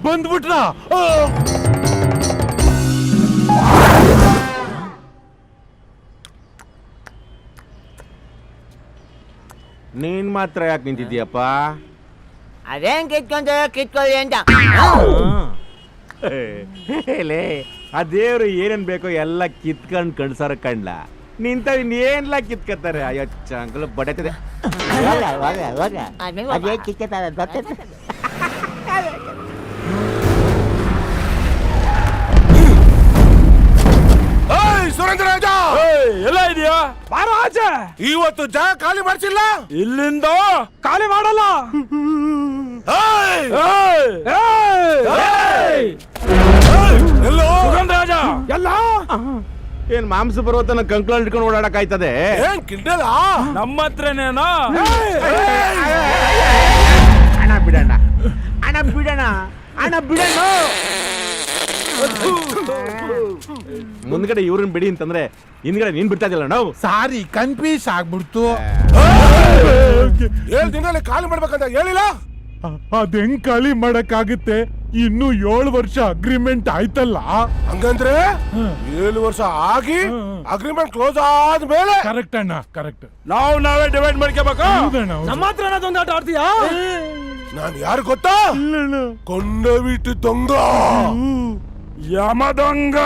ಬಂದ್ಬಿಟ್ರ?
ನೀನ್ ಮಾತ್ರ ಯಾಕೆ ನಿಂತಿದ್ಯಪ್ಪ?
ಅದೇನ್ ಕಿತ್ಕೊಳ್ಳಿ ಅಂತ.
ಲೇ, ಆ ದೇವ್ರು ಏನೇನ್ ಬೇಕೋ ಎಲ್ಲ ಕಿತ್ಕೊಂಡ್ ಕಣ್ಸಾರ ಕಂಡ್ಲ. ನಿಂತ ಏನ್ಲ ಕಿತ್ಕತ್ತಾರೆ? ಅಯ್ಯೋ ಚಂಕಲು ಬಡತದೆ.
ಅದೇ ಕಿತ್ಕೊತಾರೆ.
ಸುರೇಂದ್ರ ರಾಜ ಎಲ್ಲ ಇದೆಯಾ? ಬಾರೋ ಆಚೆ. ಇವತ್ತು ಜಾಗ ಖಾಲಿ ಮಾಡ್ಸಿಲ್ಲ. ಇಲ್ಲಿಂದ ಖಾಲಿ ಮಾಡಲ್ಲ. ಎಲ್ಲೋ ಸುರೇಂದ್ರ ರಾಜ ಎಲ್ಲ
ಏನ್ ಮಾಂಸ ಪರ್ವತನ ಕಂಕ್ಳ ಇಟ್ಕೊಂಡು ಓಡಾಡಕ್ ಆಯ್ತದೆ?
ಏನ್ ಕಿಡ್ಡಲ್ಲ ನಮ್ಮ ಹತ್ರನೇನೋ?
ಅಣ್ಣ ಬಿಡಣ್ಣ, ಅಣ್ಣ ಬಿಡಣ್ಣ, ಅಣ್ಣ ಬಿಡಣ್ಣ. ಮುಂದ್ಗಡೆ ಇವ್ರನ್ನ ಬಿಡಿ ಅಂತಂದ್ರೆ ಹಿಂದ್ಗಡೆ ನೀನ್ ಬಿಡ್ತಾ ಇದ್ದಿಲ್ಲ ನಾವು.
ಸಾರಿ, ಕನ್ಫ್ಯೂಸ್ ಆಗ್ಬಿಡ್ತು. 7 ದಿನದಲ್ಲಿ ಖಾಲಿ ಮಾಡ್ಬೇಕಂತ ಹೇಳಿಲ್ಲ. ಅದ್ ಹೆಂಗ್ ಖಾಲಿ ಮಾಡಕ್ಕಾಗುತ್ತೆ? ಇನ್ನು 7 ವರ್ಷ ಅಗ್ರಿಮೆಂಟ್ ಆಯ್ತಲ್ಲ. ಹಂಗಂದ್ರೆ 7 ವರ್ಷ ಆಗಿ ಅಗ್ರಿಮೆಂಟ್ ಕ್ಲೋಸ್ ಆದ್ಮೇಲೆ? ಕರೆಕ್ಟ್ ಅಣ್ಣ, ಕರೆಕ್ಟ್. ನಾವೇ ಡಿವೈಡ್ ಮಾಡ್ಕೋಬೇಕು. ನಮ್ಮ ಹತ್ರ ದೊಂಗಾಟ ಆಡ್ತೀಯಾ? ನಾನು ಯಾರು ಗೊತ್ತಾ? ಕೊಂಡವಿಟ್ಟು ದೊಂಗ, ಯಮ ದೊಂಗ,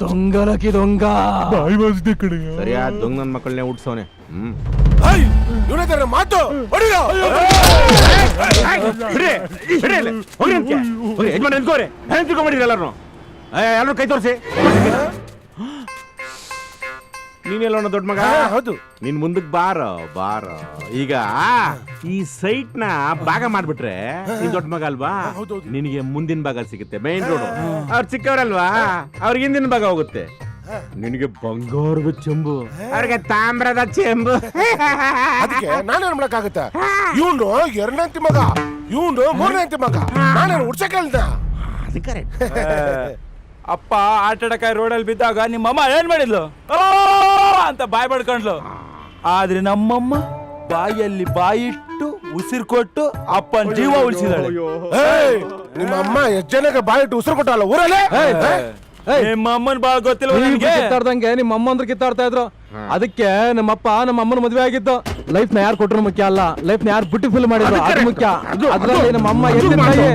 ದೊಂಗಲಕಿ ದೊಂಗ.
ಬಾಯಿ ಬಾಸ್ದೆ ಕಡೆ
ಸರಿಯಾದ ದೊಂಗ ನನ್ ಮಕ್ಕಳನ್ನೇ ಹುಟ್ಸೋನೆ.
ಇವನ ಮಾತು ಹೊಡಿಯೋ.
ಯಜಮಾನ್ ನಿಂತ್ಕೋರಿ, ತಿಳ್ಕೊಂಬಿಟ್ಟಿರಿ ಎಲ್ಲರೂ. ಎಲ್ಲರೂ ಕೈ ತೋರಿಸಿ. ನೀನೆಲ್ಲ ದೊಡ್ಡ ಮಗ?
ಹೌದು.
ನಿನ್ ಮುಂದಕ್ ಬಾರೋ. ಈಗ ಈ ಸೈಟ್ ನ ಭಾಗ ಮಾಡ್ಬಿಟ್ರೆ ನೀನ್ ದೊಡ್ಡ ಮಗ ಅಲ್ವಾ, ನಿನಗೆ ಮುಂದಿನ ಭಾಗ ಸಿಗುತ್ತೆ. Main road. ಅವ್ರು ಚಿಕ್ಕವರಲ್ವಾ, ಅವ್ರಿಗೆ ಹಿಂದಿನ ಭಾಗ ಹೋಗುತ್ತೆ. ನಿನಗೆ ಬಂಗಾರದ ಚೆಂಬು, ಅವ್ರಿಗೆ ತಾಮ್ರದ ಚೆಂಬು.
ಅದಕ್ಕೆ ನಾನೇನ್ ಮಾಡಕ್ಕಾಗತ್ತೆ? ಇವನು ಎರಡನೇ ಮಗ, ಇವನು ಮೂರನೇ ಮಗ. ನಾನೇನು ಉಡ್ಸಕ್ ಹೇಳ್ದ?
ಅಪ್ಪ ಆಟಾಡಕಾಯಿ ರೋಡಲ್ಲಿ ಬಿದ್ದಾಗ ನಿಮ್ಮಮ್ಮ ಏನ್ ಮಾಡಿದ್ಲು ಅಂತ ಬಾಯ್ ಬಡ್ಕೊಂಡ್ಲು. ಆದ್ರೆ ನಮ್ಮಮ್ಮ ಬಾಯಲ್ಲಿ ಬಾಯಿಟ್ಟು ಉಸಿರು ಕೊಟ್ಟು ಅಪ್ಪನ ಜೀವ ಉಳಿಸಿದಾಳೆ.
ನಿಮ್ಮ ಅಮ್ಮ ಎಷ್ಟ್ ಜನಕ್ಕೆ ಬಾಯಿಟ್ಟು ಉಸಿರು ಕೊಟ್ಟಲ್ಲ ಊರಲ್ಲೇ?
ನಿಮ್ಮ ಅಮ್ಮನ ಬಾಳ ಗೊತ್ತಿಲ್ಲ
ಕಿತ್ತಾಡ್ದಂಗೆ ನಿಮ್ಮ ಅಮ್ಮ ಅಂದ್ರೆ ಕಿತ್ತಾಡ್ತಾ ಇದ್ರು. ಅದಕ್ಕೆ ನಮ್ಮಪ್ಪ ನಮ್ಮ ಅಮ್ಮನ ಮದುವೆ ಆಗಿದ್ದು. ಲೈಫ್ ನ ಯಾರು ಕೊಟ್ಟರು ಮುಖ್ಯ ಅಲ್ಲ, ಲೈಫ್ ನ ಯಾರು ಬ್ಯೂಟಿಫುಲ್ ಮಾಡಿದ್ರು ಅದು ಮುಖ್ಯ. ಅದ್ರಲ್ಲಿ ನಮ್ಮ ಅಮ್ಮ ಎತ್ತಿನ ತಾಯಿ.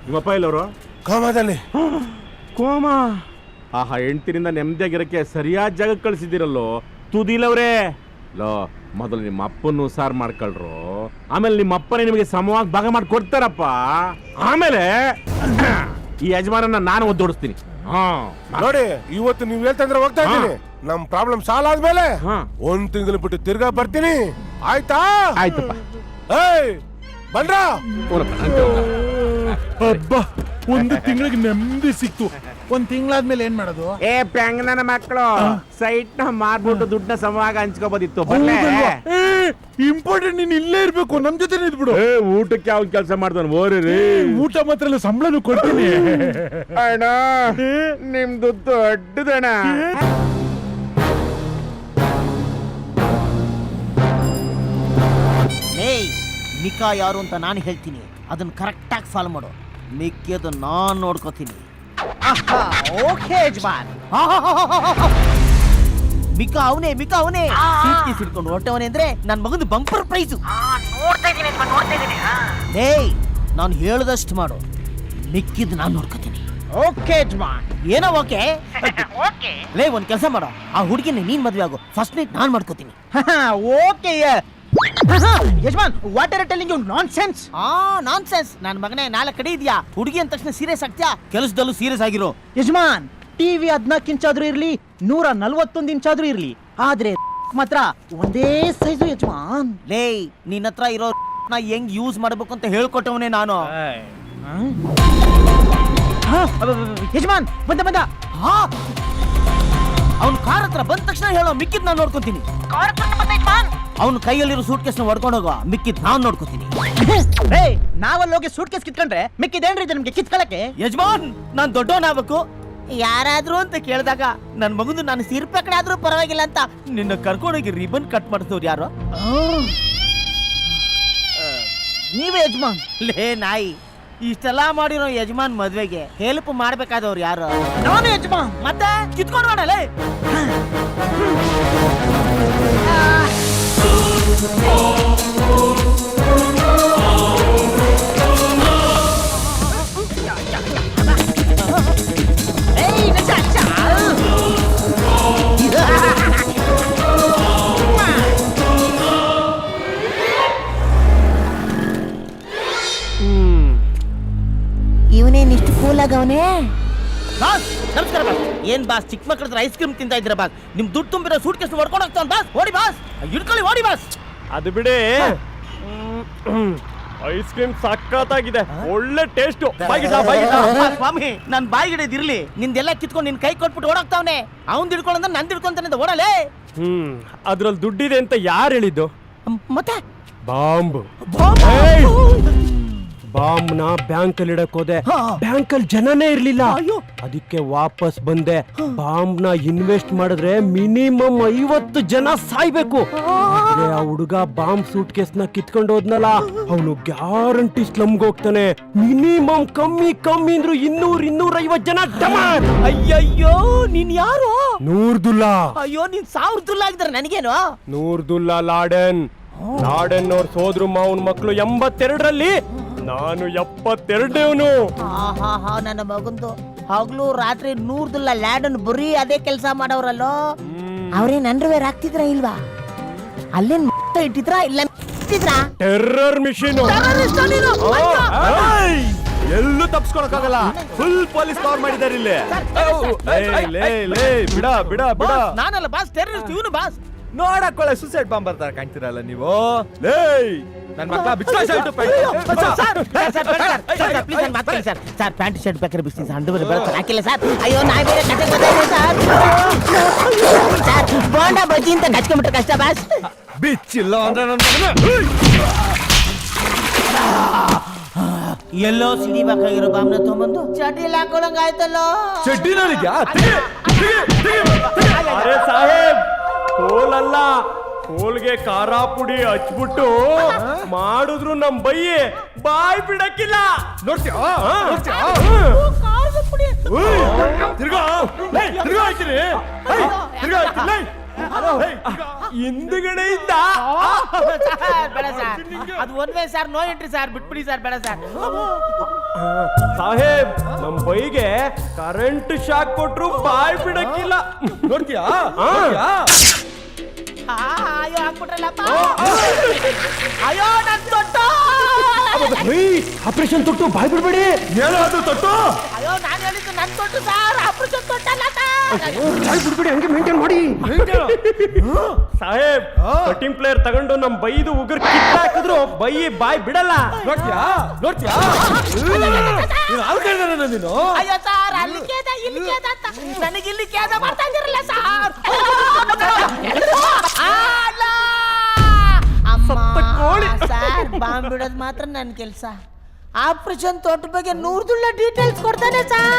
ನಿಮ್ಮಪ್ಪ ಎಲ್ಲವರು?
ಕಾಮದಲ್ಲಿ.
ಕೋಮ. ಆಹಾ, ಹೆಂಡ್ತಿನಿಂದ ನೆಮ್ಮದಿಯಾಗಿರಕ್ಕೆ ಸರಿಯಾದ ಜಾಗಕ್ಕೆ ಕಳ್ಸಿದಿರಲ್ಲೋ ತುದಿಲವ್ರೆ. ಲೋ, ಮೊದಲು ನಿಮ್ಮ ಅಪ್ಪನ್ನು ಸಾರ್ ಮಾಡ್ಕೊಳ್ರು, ಆಮೇಲೆ ನಿಮ್ಮ ಅಪ್ಪನೇ ನಿಮಗೆ ಸಮವಾಗಿ ಭಾಗ ಮಾಡಿ ಕೊಡ್ತಾರಪ್ಪ. ಆಮೇಲೆ ಈ ಯಜಮಾನನ್ನ ನಾನು ಒದ್ದೋಡಿಸ್ತೀನಿ.
ನೋಡಿ, ಇವತ್ತು ನೀವ್ ಹೇಳ್ತಂದ್ರೆ ಹೋಗ್ತಾ ಇದ್ದೀನಿ. ನಮ್ ಪ್ರಾಬ್ಲಮ್ ಸಾಲ್ವ್ ಆದ್ಮೇಲೆ 1 ತಿಂಗಳು ಬಿಟ್ಟು ತಿರ್ಗಾ ಬರ್ತೀನಿ. ಆಯ್ತಾ?
ಆಯ್ತಪ್ಪ.
ಏಯ್ ಬನ್ರಾ.
ಹಬ್ಬ, 1 ತಿಂಗಳಿಗೆ ನೆಮ್ಮದಿ ಸಿಕ್ತು. 1 ತಿಂಗಳಾದ್ಮೇಲೆ ಏನ್ ಮಾಡೋದು?
ನನ್ನ ಮಕ್ಕಳು ಸೈಟ್ ನ ಮಾರ್ಬಿಟ್ಟು ದುಡ್ಡನ್ನ ಸಮವಾಗಿ ಹಂಚ್ಕೋಬೋದಿತ್ತು.
ಇಂಪಾರ್ಟೆಂಟ್, ನೀನ್ ಇಲ್ಲೇ ಇರ್ಬೇಕು, ನಮ್ ಜೊತೆ ಇದ್ಬಿಡು.
ಊಟಕ್ಕೆ ಯಾವ ಕೆಲಸ ಮಾಡ್ತಾನೆ ಓರಿ.
ಊಟ ಮಾತ್ರ ಅಲ್ಲ, ಸಂಬಳನು ಕೊಡ್ತೀನಿ.
ಅಣ್ಣ, ನಿಮ್ದು ದೊಡ್ಡದಣ್ಣ.
ಏಯ್, ಮಿಕಾ ಯಾರು ಅಂತ ನಾನು ಹೇಳ್ತೀನಿ, ಅದನ್ನ ಕರೆಕ್ಟಾಗಿ ಫಾಲೋ ಮಾಡು. ಮಿಕ್ಕಿಯದು ನಾನ್ ನೋಡ್ಕೋತೀನಿ. ಓಕೆ ಯಜಮಾನ್. ಮಿಕಾ ಅವನೇ ಸಿಡ್ಕೊಂಡು ಹೊರಟವನೇ ಅಂದ್ರೆ ನನ್ನ ಮಗನ ಬಂಪರ್ ಪ್ರೈಸು. ಏಯ್, ನಾನು ಹೇಳದಷ್ಟು ಮಾಡು, ಮಿಕ್ಕಿದ್ ನಾನು ನೋಡ್ಕೋತೀನಿ. ಓಕೆ ಯಜಮಾನ್. ಏನೋ ಓಕೆ? ಲೇ, ಒಂದ್ ಕೆಲಸ ಮಾಡು, ಆ ಹುಡುಗಿನ ನೀನ್ ಮದ್ವೆ ಆಗು. ಫಸ್ಟ್ ನೈಟ್ ನಾನ್ ಮಾಡ್ಕೋತೀನಿ. ಓಕೆ ಯಜಮಾನ್. What are telling you nonsense? Nonsense ನನ್ನ ಮಗನೇ. 4 ಕಡೆ ಇದೆಯಾ? ಹುಡುಗಿ ಅಂದ ತಕ್ಷಣ ಸೀರಿಯಸ್ ಆಗ್ತೀಯಾ? ಕೆಲಸದಲ್ಲೂ ಸೀರಿಯಸ್ ಆಗಿರೋ ಯಜಮಾನ್. ಟಿವಿ 14 ಇಂಚಾದ್ರೂ ಇರ್ಲಿ, 141 ಇಂಚಾದ್ರೂ ಇರ್ಲಿ, ಆದ್ರೆ ಮಾತ್ರ ಒಂದೇ ಸೈಜು ಯಜಮಾನ್. ಲೇ, ನಿನ್ನ ಹತ್ರ ಇರೋ ಹೆಂಗ್ ಯೂಸ್ ಮಾಡ್ಬೇಕು ಅಂತ ಹೇಳ್ಕೊಟ್ಟವನೇ ನಾನು. ಯಜಮಾನ್ ಬಂದ. ಅವ್ನ ಕಾರ್ ಹತ್ರ ಬಂದ ತಕ್ಷಣ ಹೇಳೋ, ಮಿಕ್ಕಿದ್ ನಾನು ನೋಡ್ಕೊತೀನಿ. ಅವ್ನ ಕೈಯಲ್ಲಿರೋ ಸೂಟ್ ಕೇಸ್ ನ ಹೊಡ್ಕೊಂಡು ಹೋಗೋ, ಮಿಕ್ಕಿದ್ ನಾನ್ ನೋಡ್ಕೊತೀನಿ. ನಾವಲ್ಲಿ ಹೋಗಿ ಸೂಟ್ ಕೇಸ್ ಕಿತ್ಕೊಂಡ್ರೆ ಮಿಕ್ಕಿದೇನ್ರಿ ನಿಮ್ಗೆ ಕಿತ್ಕೊಳಕ್ಕೆ? ಯಜಮಾನ್, ನಾನ್ ದೊಡ್ಡವನಾಗಬೇಕು. ಯಾರಾದ್ರೂ ಅಂತ ಕೇಳಿದಾಗ ನನ್ ಮಗುಂದು ನಾನು ಸಿರ್ಪೆ ಕಡೆ ಆದ್ರೂ ಪರವಾಗಿಲ್ಲ ಅಂತ ನಿನ್ನ ಕರ್ಕೊಂಡೋಗಿ ರಿಬನ್ ಕಟ್ ಮಾಡಿದವ್ರು ಯಾರು? ನೀವೇ ಯಜಮಾನ್. ಲೇ ನಾಯಿ, ಇಷ್ಟೆಲ್ಲ ಮಾಡಿರೋ ಯಜಮಾನ್ ಮದ್ವೆಗೆ ಹೆಲ್ಪ್ ಮಾಡ್ಬೇಕಾದವ್ರು ಯಾರು? ನಾನು ಯಜಮಾನ್. ಮತ್ತೆ ಕಿತ್ಕೊಂಡು ಮಾಡಲೇ. ಇವನೇನಿಷ್ಟು ಕೂಲ್ ಆಗವನೇ? ನಮಸ್ಕಾರ ಬಾಸ್. ಏನ್ ಬಾಸ್, ಚಿಕ್ಕ ಮಕ್ಕಳ ಹತ್ರ ಐಸ್ ಕ್ರೀಮ್ ತಿಂತಾ ಇದ್ದೀರಾ ಬಾಸ್? ನಿಮ್ ದುಡ್ಡು ತುಂಬಿರೋ ಸೂಟ್ ಕೇಸ್ ಹೊಡ್ಕೊಂಡು ಹೋಗ್ತಾನೆ ಬಾಸ್. ಓಡಿ ಬಾಸ್, ಹಿಡ್ಕೊಳ್ಳಿ, ಓಡಿ ಬಾಸ್.
ಅದು ಬಿಡಿ, ಐಸ್ ಕ್ರೀಮ್ ಸಖತ್ತಾಗಿದೆ, ಒಳ್ಳೆ ಟೇಸ್ಟ್.
ಸ್ವಾಮಿ, ನನ್ ಬಾಯಿಗಿಡದಿರ್ಲಿ. ನಿಂದೆಲ್ಲ ಕಿತ್ಕೊಂಡು ನಿನ್ ಕೈ ಕೊಟ್ಬಿಟ್ಟು ಓಡಾಗ್ತಾವನೆ. ಅವ್ನ್ ಹಿಡ್ಕೊಳ್ಳಂದ್ರೆ ನಂದು ಹಿಡ್ಕೊಂತಾನೆ ಓಡಲೇ.
ಅದ್ರಲ್ಲಿ ದುಡ್ಡಿದೆ ಅಂತ ಯಾರು ಹೇಳಿದ್ದು?
ಮತ್ತೆ
ಬಾಂಬ್. ಬಾಂಬ್ ನ ಬ್ಯಾಂಕ್ ಅಲ್ಲಿ ಇಡಕ್ ಹೋದೆ, ಬ್ಯಾಂಕ್ ಅಲ್ಲಿ ಜನನೇ ಇರ್ಲಿಲ್ಲ. ಅದಕ್ಕೆ ವಾಪಸ್ ಬಂದೆ. ಬಾಂಬ್ ನ ಇನ್ವೆಸ್ಟ್ ಮಾಡಿದ್ರೆ ಮಿನಿಮಮ್ 50 ಜನ ಸಾಯ್ಬೇಕು. ಆ ಹುಡುಗ ಬಾಂಬ್ ಸೂಟ್ ಕೇಸ್ ನ ಕಿತ್ಕೊಂಡು ಹೋದ್ನಲ್ಲ, ಅವನು ಗ್ಯಾರಂಟಿ ಸ್ಲಮ್ಗೆ ಹೋಗ್ತಾನೆ. ಮಿನಿಮಮ್ ಕಮ್ಮಿ ಅಂದ್ರು 200-250 ಜನ ಡಮಾರ್.
ಅಯ್ಯಯ್ಯೋ, ನೀನ್ ಯಾರು?
ನೂರ್ದುಲ್ಲಾ.
ಅಯ್ಯೋ, ನೀನ್ 1000 ದುಲ್ಲಾ ಆಗಿದ್ರೆ ನನಗೇನು?
ನೂರ್ದುಲ್ಲಾ ಲಾಡೆನ್. ನಾಡೆನ್ನೋರ್ ಸೋದ್ರು ಮಾವನ್ ಮಕ್ಕಳು 82ರಲ್ಲಿ, ನಾನು 72.
ಹಾ ನನ್ನ ಮಗಂದು ಹಗ್ಲು ರಾತ್ರಿ 100 ಲ್ಯಾಡನ್ ಬರೀ ಅದೇ ಕೆಲಸ ಮಾಡವ್ರಲ್ಲೋ. ಅವ್ರೇನ್ ಅಂಡರ್ವೇರ್ ಆಗ್ತಿದ್ರ ಇಲ್ವಾ? ಅಲ್ಲೇನ್ ಇಟ್ಟಿದ್ರ ಇಲ್ಲ
ಟೆರ್ರರ್ ಮಿಷಿನ್. ಎಲ್ಲೂ ತಪ್ಸ್ಕೊಳಕ್ಕಾಗಲ್ಲ. ಫುಲ್ ಪೊಲೀಸ್ ಕವರ್ ಮಾಡಿದ್ದಾರೆ ಇಲ್ಲಿ. ಬಿಡ ಬಿಡ ಬಿಡ.
ನಾನಲ್ಲ ಬಾಸ್, ಟೆರರಿಸ್ಟ್ ಇವನು ಬಾಸ್.
ನೋಡಕ್ಕೊಳ್ಳೆ ಸುಸೈಡ್ ಬಾಂಬ್ ಬರ್ತಾರ ಕಾಣ್ತಿರಲ್ಲ ನೀವು. ಲೇ ನನ್ ಮಕ್ಕಳ
ಸರ್ ಪ್ಯಾಂಟ್ ಶರ್ಟ್ ಬೇಕಾದ್ರೆ ಬಿಸ್ತೀನಿ ಸರ್, ಅಂಡರ್ವೇರ್ ಬರುತ್ತೆ ಹಾಕಿಲ್ಲ ಸರ್. ಅಯ್ಯೋ ನಾ ಬೇರೆ ಕತೆ ಗೊತ್ತಾಯ್ತು ಸರ್. ಸರ್ ಬೋಂಡ ಬಜ್ಜಿ ಅಂತ ಕಚ್ಕೊಂಡ್ಬಿಟ್ರೆ ಕಷ್ಟ ಬಾಸ್.
ಬಿಚ್ಚಿಲ್ಲ ಅಂದ್ರೆ ನನ್ನ
ಎಲ್ಲೋ ಸಿಡಿಬೇಕಾಗಿರೋ ಬಾಂಬ್ನ ತೊಗೊಂಬಂದು ಚಡ್ಡಿಲಿ ಹಾಕೊಳಂಗ ಆಯ್ತಲ್ಲೋ.
ಚಡ್ಡಿನಲ್ಲಿಗೆ ಅರೆ ಸಾಹೇಬ್, ಕೋಲಲ್ಲ, ಕೋಲ್ಗೆ ಖಾರ ಪುಡಿ ಹಚ್ಬಿಟ್ಟು ಮಾಡಿದ್ರು ನಮ್ ಬೈಯಿ ಬಾಯ್ ಬಿಡಕ್ಕಿಲ್ಲ. ನೋಡ್ತೀಯ ಹಿಂದ್ಗಡೆಯಿಂದ
ಬೇಡ ಸರ್, ಅದು ಒಂದೇ ಸರ್, ನೋ ಎಂಟ್ರಿ ಸರ್, ಬಿಟ್ಬಿಡಿ ಸರ್, ಬೇಡ ಸರ್.
ಸಾಹೇಬ್, ನಮ್ ಬೈಗೆ ಕರೆಂಟ್ ಶಾಕ್ ಕೊಟ್ರು ಬಾಯ್ ಬಿಡಕ್ಕಿಲ್ಲ. ನೋಡ್ತೀಯಾ?
ಅಯ್ಯೋ ಹಾಕ್ಬಿಟ್ರಲ್ಲಪ್ಪ. ಅಯ್ಯೋ ನನ್ ತೊಟ್ಟು.
ಆಪರೇಷನ್ ತೊಟ್ಟು ಬಾಯ್ ಬಿಡ್ಬೇಡಿ. ಏನಾದ್ರು ತೊಟ್ಟು?
ಅಯ್ಯೋ ನಾನು ಹೇಳಿದ್ದು ನನ್ ತೊಟ್ಟು ಸರ್, ಆಪರೇಷನ್ ತೊಟ್ಟಲ್ಲ
ಬಾಯ್ ಬಿಡ್ಬೇಡಿ, ಹಂಗೆ ಮೇಂಟೈನ್ ಮಾಡಿ. ಸಾಹೇಬ್, ಕಟಿಂಗ್ ಪ್ಲೇಯರ್ ತಗೊಂಡು ನಮ್ ಬೈದು ಉಗುರ್ ಕಿತ್ತಾಕಿದ್ರು ಬೈ ಬಾಯ್ ಬಿಡಲ್ಲ. ನೋಡ್ತೀಯಾ? ನೋಡ್ತೀಯಾ? ನೀನು
ಅಯ್ಯೋ ಸರ್, ಅಲ್ಲಿ ಕೇದ ಇಲ್ಲಿ ಕೇದ ಅಂತ ನನಗೆ ಇಲ್ಲಿ ಕೇದ ಮಾಡ್ತಾ ಇದ್ದೀರಲ್ಲ ಸರ್. ಸರ್ ಬಾಂಬ್ ಬಿಡೋದು ಮಾತ್ರ ನನ್ನ ಕೆಲಸ. ಆಪರೇಷನ್ ತೋಟ ಬಗ್ಗೆ 100 ಡೀಟೇಲ್ಸ್ ಕೊಡ್ತಾನೆ ಸರ್.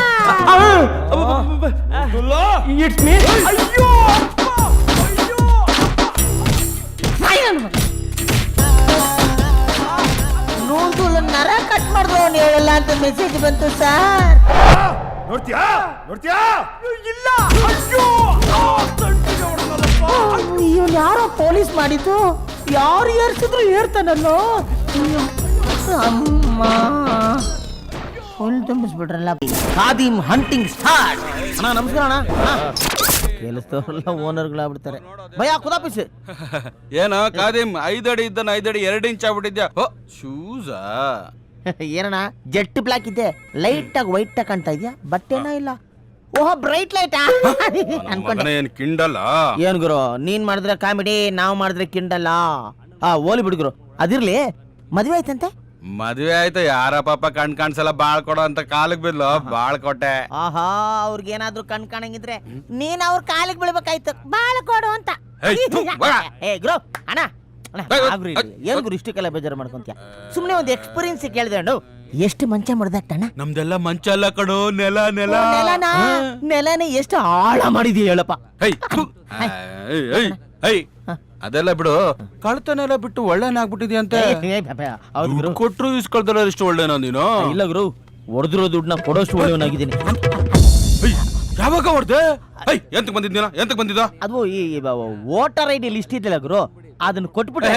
ನೂರು ನರ ಕಟ್ ಮಾಡಿದ್ರು ಅವ್ನು ಹೇಳಲ್ಲ ಅಂತ ಮೆಸೇಜ್ ಬಂತು ಸರ್.
ನೋಡ್ತೀಯಾ? ನೋಡ್ತೀಯಾ?
ಇಲ್ಲ.
ಇವನು ಯಾರೋ ಪೊಲೀಸ್ ಮಾಡಿದ್ದು, ಯಾರು ಏರ್ಸಿದ್ರು ಏರ್ತಾನಲ್ಲೋ. ಅಮ್ಮ ಫುಲ್ ತುಂಬಿಸ್ಬಿಟ್ರಲ್ಲ. Khadim hunting start. ಅಣ್ಣ ನಮಸ್ಕಾರ ಅಣ್ಣ. ಕೆಲಸದವರೆಲ್ಲ ಓನರ್ಗಳಾಗ್ಬಿಡ್ತಾರೆ. ಭಯ ಕುದಾಪಿಸಿ.
ಏನೋ ಕಾದಿಮ್ 5 ಅಡಿ ಇದ್ದಾನ 5 ಅಡಿ 2 ಇಂಚ್ ಆಗ್ಬಿಟ್ಟಿದ್ಯಾ. ಶೂಸಾ?
ಏನಣ್ಣ ಜೆಟ್ ಬ್ಲಾಕ್ ಇದೆ, ಲೈಟ್ ಆಗಿ ವೈಟ್ ಆಗಿ ಕಾಣ್ತಾ ಇದೆಯಾ, ಬಟ್ಟೆನ ಇಲ್ಲ. ಓಹೋ ಬ್ರೈಟ್ ಲೈಟಾ ಅನ್ಕೊಂಡೆ.
ಏನ್ ಕಿಂಡಲ್ಲ?
ಏನ್ ಗುರು, ನೀನ್ ಮಾಡಿದ್ರೆ ಕಾಮಿಡಿ, ನಾವು ಮಾಡಿದ್ರೆ ಕಿಂಡಲ್ಲ. ಓಲಿ ಬಿಡುಗರು. ಅದಿರ್ಲಿ, ಮದ್ವೆ ಆಯ್ತಂತೆ?
ಮದ್ವೆ ಆಯ್ತು, ಯಾರ ಪಾಪ ಕಣ್ ಕಾಣ್ಸಲ್ಲ ಬಾಳ್ ಕೊಡೋ ಅಂತ ಕಾಲಕ್ ಬಿದ್ಲು, ಬಾಳ್ ಕೊಟ್ಟೆ.
ಆಹಾ, ಅವ್ರಿಗೇನಾದ್ರೂ ಕಣ್ ಕಾಣಂಗಿದ್ರೆ ನೀನ್ ಅವ್ರ ಕಾಲಿಗೆ ಬೀಳ್ಬೇಕಾಯ್ತು, ಬಾಳ ಕೊಡು ಅಂತ. ಏ ಗುರು ಅಣ್ಣ, ಏನ್ ಗುರು ಇಷ್ಟಕ್ಕೆಲ್ಲ ಬೇಜಾರು ಮಾಡ್ಕೊಂತೀಯ? ಸುಮ್ನೆ ಒಂದು ಎಕ್ಸ್ಪೀರಿಯನ್ಸ್ ಕೇಳಿದೆ ಅಣ್ಣ. ಎಷ್ಟು ಮಂಚ ಮಾಡ್ದಾಕ್ತಣ್ಣ?
ನಮ್ದೆಲ್ಲ ಮಂಚ ಅಲ್ಲ ಕಣೋ, ನೆಲ ನೆಲ.
ನೆಲನ ಎಷ್ಟು ಆಳ ಮಾಡಿದೀಯ ಹೇಳಪ್ಪ.
ಅದೆಲ್ಲ ಬಿಡು, ಕಳ್ತನೆಲ್ಲ ಬಿಟ್ಟು ಒಳ್ಳೆನಾಗ್ಬಿಟ್ಟಿದ್ಯಂತೆ. ಕೊಟ್ರು ಇಸ್ಕೊಳ್ದಲ್ಲ ಇಷ್ಟು ಒಳ್ಳೆನೋ ನೀನು?
ಇಲ್ಲ ಗುರು, ಹೊಡೆದಿರೋ ದುಡ್ಡನ್ನ ಕೊಡೋಷ್ಟು ಒಳ್ಳೆಯವನಾಗಿದ್ದೀನಿ.
ಯಾವಾಗ ಹೊಡ್ದೆ? ಎಂತಕ್ ಬಂದಿದ್ದೀನ? ಎಂತಕ್ ಬಂದಿದ್ದ?
ಅದು ಈ ವೋಟರ್ ಐಡಿ ಲಿಸ್ಟ್ ಇದೆಯಲ್ಲ ಗುರು, ಅದನ್ನ ಕೊಟ್ಬಿಟ್ಟೆ.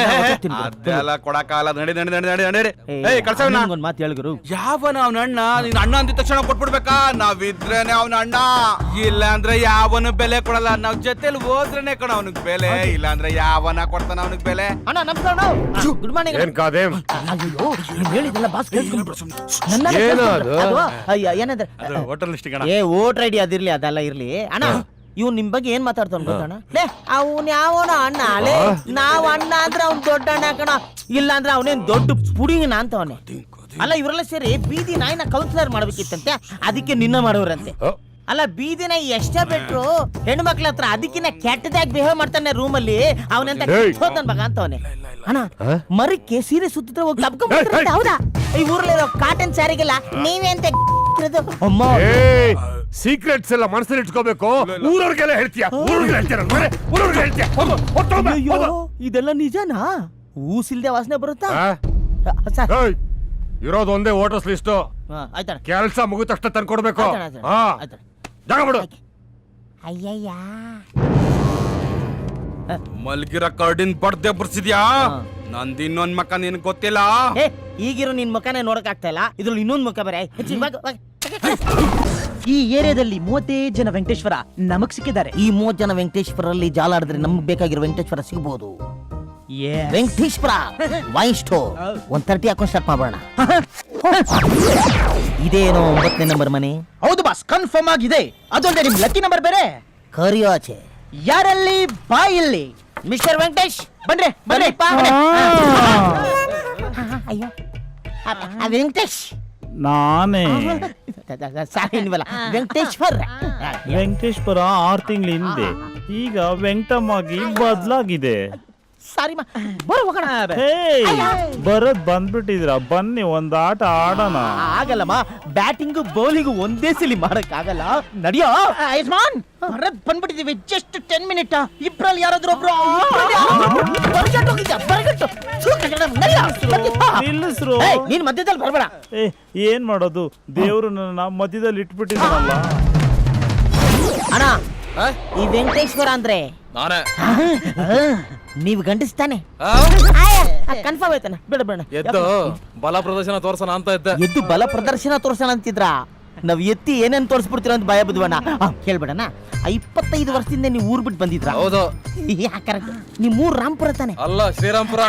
ಅದೆಲ್ಲ ಕೊಡಕಾಲ. ನಡಿ ನಡಿ ನಡಿ ನಡಿ ನಡಿ. ಕಳ್ಸವನ
ಒಂದ್ ಮಾತು ಹೇಳಿ ಗುರು.
ಯಾವನ ಅವನ ಅಣ್ಣ? ನೀನ್ ಅಣ್ಣ ಅಂದಿದ ತಕ್ಷಣ ಕೊಟ್ಬಿಡ್ಬೇಕಾ? ನಾವಿದ್ರೇನೆ ಅವನ ಅಣ್ಣ, ಇಲ್ಲ ಅಂದ್ರೆ ಯಾವನು ಬೆಲೆ ಕೊಡಲ್ಲ. ನಾವ್ ಜೊತೆಲಿ ಹೋದ್ರೇನೆ ಕಣ ಅವನಿಗೆ ಬೆಲೆ, ಇಲ್ಲ ಅಂದ್ರೆ ಯಾವನ ಕೊಡ್ತಾನ ಅವನಿಗೆ ಬೆಲೆ.
ಅಣ್ಣ ನಮಸ್ಕಾರ. Good morning.
ಏನ್ ಕಾದೇಮ್?
ಅಯ್ಯೋ ನೀನ್ ಹೇಳಿದಲ್ಲ ಬಾಸ್ ಕೇಳಿಸ್ಕೊಂಡ್ಬಿಟ್ರು. ಏನಂದ್ರೆ
ಹೋಟೆಲ್ ಲಿಸ್ಟ್
ಏ ವೋಟರ್ ಐಡಿ ಅದಿರ್ಲಿ, ಅದೆಲ್ಲ ಇರ್ಲಿ ಅಣ್ಣ. ಇವ್ ನಿಮ್ ಬಗ್ಗೆ ಏನ್ ಮಾತಾಡ್ತಾನ ಗೊತ್ತಣ್ಣ? ಲೇ ಅವನ್ ಯಾವನ ಅಣ್ಣ, ಅಲೇ ನಾವ್ ಅಣ್ಣ ಅಂದ್ರೆ ಅವ್ನ್ ದೊಡ್ಡ ಅಣ್ಣ ಕಣ, ಇಲ್ಲ ಅಂದ್ರೆ ಅವನೇನ್ ದೊಡ್ಡ ಪುಡಿಂಗನ ಅಂತವನೆ. ಅಲ್ಲ ಇವರೆಲ್ಲ ಸೇರಿ ಬೀದಿ ನಾಯಿನ ಕೌನ್ಸಿಲರ್ ಮಾಡ್ಬೇಕಿತ್ತಂತೆ, ಅದಕ್ಕೆ ನಿನ್ನ ಮಾಡೋರಂತೆ. ಅಲ್ಲ ಬೀದಿ ನಾಯಿ ಎಷ್ಟೇ ಬಿಟ್ರು ಹೆಣ್ಮಕ್ಳ ಹತ್ರ ಅದಕ್ಕಿನ್ನ ಕೆಟ್ಟದಾಗಿ ಬಿಹೇವ್ ಮಾಡ್ತಾನೆ ರೂಮಲ್ಲಿ. ಅವನಂತ ಹೋತನ್ ಮಗ ಅಂತವನೆ. ಅಣ್ಣ ಮರಕ್ಕೆ ಸೀರೆ ಸುತ್ತಿದ್ರೆ ಹೋಗಿ ತಪ್ಕೊಂಡ್ಬಿಡ್ತಾರೆ. ಹೌದಾ? ಈ ಊರಲ್ಲಿರೋ ಕಾಟನ್ ಸ್ಯಾರಿಗೆಲ್ಲ ನೀವೇ ಅಂತ ಅಮ್ಮ
ಸೀಕ್ರೆಟ್ಸ್ ಎಲ್ಲ ಮನಸ್ಸಲ್ಲಿ ಇಟ್ಕೋಬೇಕು. ಊರವ್ರಿಗೆಲ್ಲ ಹೇಳ್ತೀಯ,
ಇದೆಲ್ಲ ನಿಜನಾ? ಊಸಿಲ್ದೆ ವಾಸನೆ ಬರುತ್ತಾ?
ಇರೋದು ಒಂದೇ ವೋಟರ್ಸ್ ಲಿಸ್ಟ್.
ಆಯ್ತಣ್ಣ,
ಕೆಲಸ ಮುಗಿದ ತಕ್ಷಣ ತಂದ್ಕೊಡ್ಬೇಕು.
ಆಯ್ತಣ್ಣ.
ಜಾಗ ಬಿಡು.
ಅಯ್ಯಯ್ಯ
ಮಲ್ಗಿರೋ ಕರ್ಡಿನ್ ಬಡ್ದೆ ಬರ್ಸಿದ್ಯಾ ನಂದು ಇನ್ನೊಂದ್ ಮಕ್ಕ ನಿನ್ ಗೊತ್ತಿಲ್ಲ.
ಏ ಈಗಿರೋ ನಿನ್ ಮುಖನೇ ನೋಡಕ್ ಆಗ್ತಾ ಇಲ್ಲ, ಇದ್ರಲ್ಲಿ ಇನ್ನೊಂದ್ ಮುಖ ಬೇರೆ.
ಈ ಏರಿಯಾದಲ್ಲಿ 35 ಜನ ವೆಂಕಟೇಶ್ವರ ನಮಗ್ ಸಿಕ್ಕಿದ್ದಾರೆ.
ಈ 30 ಜನ ವೆಂಕಟೇಶ್ವರಲ್ಲಿ ಜಾಲ ಆಡಿದ್ರೆ ನಮ್ಗೆ ಬೇಕಾಗಿರೋ ವೆಂಕಟೇಶ್ವರ ಸಿಗಬಹುದು. ವೆಂಕಟೇಶ್ವರ ವೈನ್ ಸ್ಟೋರ್ 130 ಹಾಕೊಂಡು ಸ್ಟಾರ್ಟ್ ಮಾಡೋಣ. ಇದೇನೋ 9ನೇ ನಂಬರ್ ಮನೆ.
ಹೌದು ಬಾಸ್, ಕನ್ಫರ್ಮ್ ಆಗಿದೆ. ಅದೊಂದೇ ನಿಮ್ ಲಕ್ಕಿ ನಂಬರ್ ಬೇರೆ.
ಕರಿಯೋ ಆಚೆ
ಯಾರಲ್ಲಿ ಬಾಯಲ್ಲಿ
ಮಿಸ್ಟರ್ ವೆಂಕಟೇಶ್
ಬನ್ರಿ ಬನ್ರಿ.
ಅಯ್ಯೋ ವೆಂಕಟೇಶ್
ನಾನೇ
ಸಾರಿ ನೀವಲ್ಲ, ವೆಂಕಟೇಶ್ವರ್.
ವೆಂಕಟೇಶ್ವರ 6 ತಿಂಗಳ ಹಿಂದೆ, ಈಗ ವೆಂಕಟಮ್ಮಾಗಿ ಬದಲಾಗಿದೆ.
ಸಾರಿ ಬರೋ ಹೋಗೋಣ.
ಬರೋದ್ ಬಂದ್ಬಿಟ್ಟಿದ್ರ, ಬನ್ನಿ ಒಂದ್ ಆಟ ಆಡೋಣ.
ಆಗಲ್ಲಮ್ಮ, ಬ್ಯಾಟಿಂಗು ಬೌಲಿಂಗು ಒಂದೇ ಸಲಿ ಮಾಡಕ್ ಆಗಲ್ಲ. ನಡಿಯೋ ಯಜಮಾನ್, ಬರದ್ ಬಂದ್ಬಿಟ್ಟಿದೀವಿ. Just 10 minute. ಇಬ್ರಲ್ಲಿ ಯಾರಾದ್ರೂ ಒಬ್ರು
ನಿಲ್ಲಿಸ್ರು.
ನೀನ್ ಮಧ್ಯದಲ್ಲಿ ಬರ್ಬೇಡ.
ಏನ್ ಮಾಡೋದು, ದೇವ್ರು ನನ್ನ ಮಧ್ಯದಲ್ಲಿ ಇಟ್ಬಿಟ್ಟಿದ್ರಲ್ಲ.
ಅಣ್ಣ, ಈ ವೆಂಕಟೇಶ್ವರ ಅಂದ್ರೆ
ನಾನೇ.
ನೀವು ಗಂಡಿಸ್ತಾನೆ ಕನ್ಫರ್ಮ್ ಆಯ್ತಾನೆ. ಬೇಡ ಬೇಡ,
ಎದ್ದು ಬಲ ಪ್ರದರ್ಶನ ತೋರ್ಸೋಣ ಅಂತ ಇದ್ದೆ.
ಎದ್ದು ಬಲ ಪ್ರದರ್ಶನ ತೋರ್ಸೋಣ ಅಂತಿದ್ರ? ನಾವ್ ಎತ್ತಿ ಏನೇನ್ ತೋರಿಸ್ಬಿಡ್ತೀರ ಅಂತ ಭಯ ಬಿದ್ವಣ್ಣ. ಕೇಳ್ಬೇಡಣ್ಣ, 25 ವರ್ಷದಿಂದ ನೀವು ಊರ್ ಬಿಟ್ಟು ಬಂದಿದ್ರ?
ಹೌದು.
ಕರೆಕ್ಟ್. ನಿಮ್ ಊರ್ ರಾಮ್ಪುರ ತಾನೆ?
ಅಲ್ಲ, ಶ್ರೀರಾಮ್ಪುರ.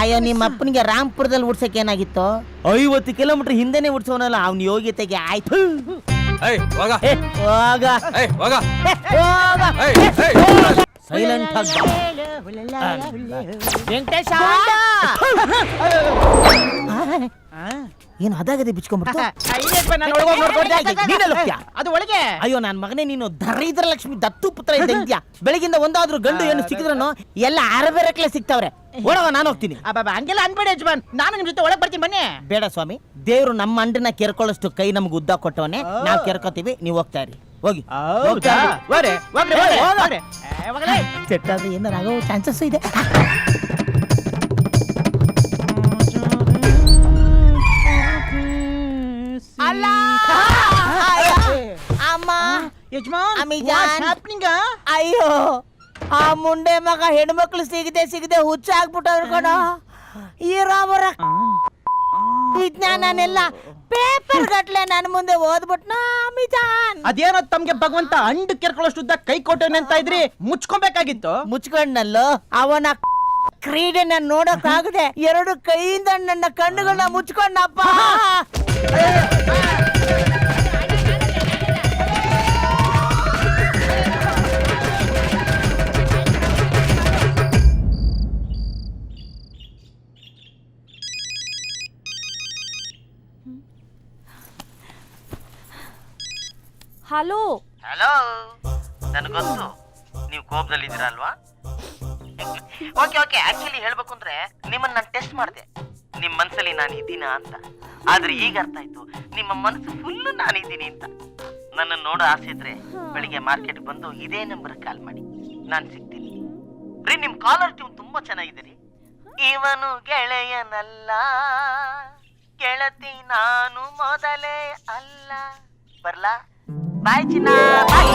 ಅಯ್ಯೋ, ನಿಮ್ಮ ಅಪ್ಪನಿಗೆ ರಾಮ್ಪುರದಲ್ಲಿ ಉಡ್ಸಕ್ ಏನಾಗಿತ್ತು? 50 ಕಿಲೋಮೀಟರ್ ಹಿಂದೆನೆ ಉಡ್ಸೋನಲ್ಲ, ಅವ್ನ ಯೋಗ್ಯತೆಗೆ ಆಯ್ತು. ಸೈಲೆಂಟ್ ಆಗಿ ವೆಂಕಟೇಶ. ಏನು ಅದಾಗದೆ ಬಿಚ್ಕೊಂಡ್ಬಿಡ್ತು?
ಅದು ಒಳಗೆ.
ಅಯ್ಯೋ ನನ್ ಮಗನೇ, ನೀನು ದರಿದ್ರ ಲಕ್ಷ್ಮಿ ದತ್ತು ಪುತ್ರ ಇದ್ದಂತ್ಯಾ. ಬೆಳಗಿಂದ ಒಂದಾದ್ರೂ ಗಂಡು ಏನು ಸಿಕ್ಕಿದ್ರನು ಎಲ್ಲ ಅರಬೇರಕ್ಲೆ ಸಿಗ್ತಾವ್ರೆ. ಒಳಗ ನಾನು ಹೋಗ್ತೀನಿ.
ಹಂಗೆಲ್ಲ ಅನ್ಬೇಡ ಯಜಮಾನ್, ನಾನು ನಿಮ್ ಜೊತೆ ಒಳಗೆ ಬರ್ತೀನಿ ಬನ್ನಿ.
ಬೇಡ ಸ್ವಾಮಿ, ದೇವ್ರು ನಮ್ಮ ಅಂಡನ್ನ ಕೆರ್ಕೊಳ್ಳೋಷ್ಟು ಕೈ ನಮ್ಗೆ ಉದ್ದ ಕೊಟ್ಟವನೆ. ನಾವ್ ಕೆರ್ಕೋತೀವಿ, ನೀವ್ ಹೋಗ್ತಾ ಇರಿ. ಹೋಗಿ ಸೆಟ್ ಆದ್ರೆ ಏನಾರ ಆಗೋ ಚಾನ್ಸಸ್ ಇದೆ. ಅಲ್ಲ ಅಮ್ಮ, ಅಯ್ಯೋ ಆ ಮುಂಡೆ ಮಗ ಹೆಣ್ಮಕ್ಳು ಸಿಗದೆ ಹುಚ್ಚ ಆಗ್ಬಿಟ್ಟವ್ರು ಕಣ. ಈ ರಾಮರ ವಿಜ್ಞಾನನೆಲ್ಲ ಪೇಪರ್ ಗಟ್ಲೆ ನನ್ನ ಮುಂದೆ ಓದ್ಬಿಟ್ನ.
ಅದೇನೋ ತಮ್ಗೆ ಭಗವಂತ ಅಂಡ್ ಕೆರ್ಕೊಳ್ಳೋಷ್ಟು ಉದ್ದ ಕೈ ಕೊಟ್ಟವನೆ ಅಂತ ಇದ್ರಿ, ಮುಚ್ಕೊಬೇಕಾಗಿತ್ತು.
ಮುಚ್ಕೊಂಡಲ್ಲೋ, ಅವನ ಕ್ರೀಡೆನ ನೋಡಕ್ ಆಗದೆ 2 ಕೈಯಿಂದ ನನ್ನ ಕಣ್ಣುಗಳನ್ನ ಮುಚ್ಕೊಂಡಪ್ಪ.
ಹಲೋ
ಹಲೋ, ನನ್ಗೆ ಗೊತ್ತು ನೀವು ಕೋಪದಲ್ಲಿ ಇದ್ದೀರಾ ಅಲ್ವಾ? ಓಕೆ ಆಕ್ಚುಲಿ ಹೇಳ್ಬೇಕು ಅಂದ್ರೆ ನಿಮ್ಮನ್ನ ನಾನು ಟೆಸ್ಟ್ ಮಾಡಿದೆ, ನಿಮ್ ಮನ್ಸಲ್ಲಿ ನಾನು ಇದ್ದೀನ ಅಂತ. ಆದ್ರೆ ಈಗ ಅರ್ಥ ಆಯ್ತು, ನಿಮ್ಮ ಮನಸ್ಸು ಫುಲ್ ನಾನಿದ್ದೀನಿ ಅಂತ. ನನ್ನ ನೋಡೋ ಆಸೆ ಇದ್ರೆ ಬೆಳಿಗ್ಗೆ ಮಾರ್ಕೆಟ್ ಬಂದು ಇದೇ ನಂಬರ್ ಕಾಲ್ ಮಾಡಿ, ನಾನು ಸಿಗ್ತೀನಿ. ರೀ, ನಿಮ್ ಕಾಲರ್ ಟ್ಯೂನ್ ತುಂಬಾ ಚೆನ್ನಾಗಿದೆ ರೀ. ಇವನು ಗೆಳೆಯನಲ್ಲ, ಗೆಳತಿ ನಾನು ಮೊದಲೇ ಅಲ್ಲ. ಬರ್ಲಾ? ಬಾಯ್ ಚಿನ್ನ, ಬಾಯ್.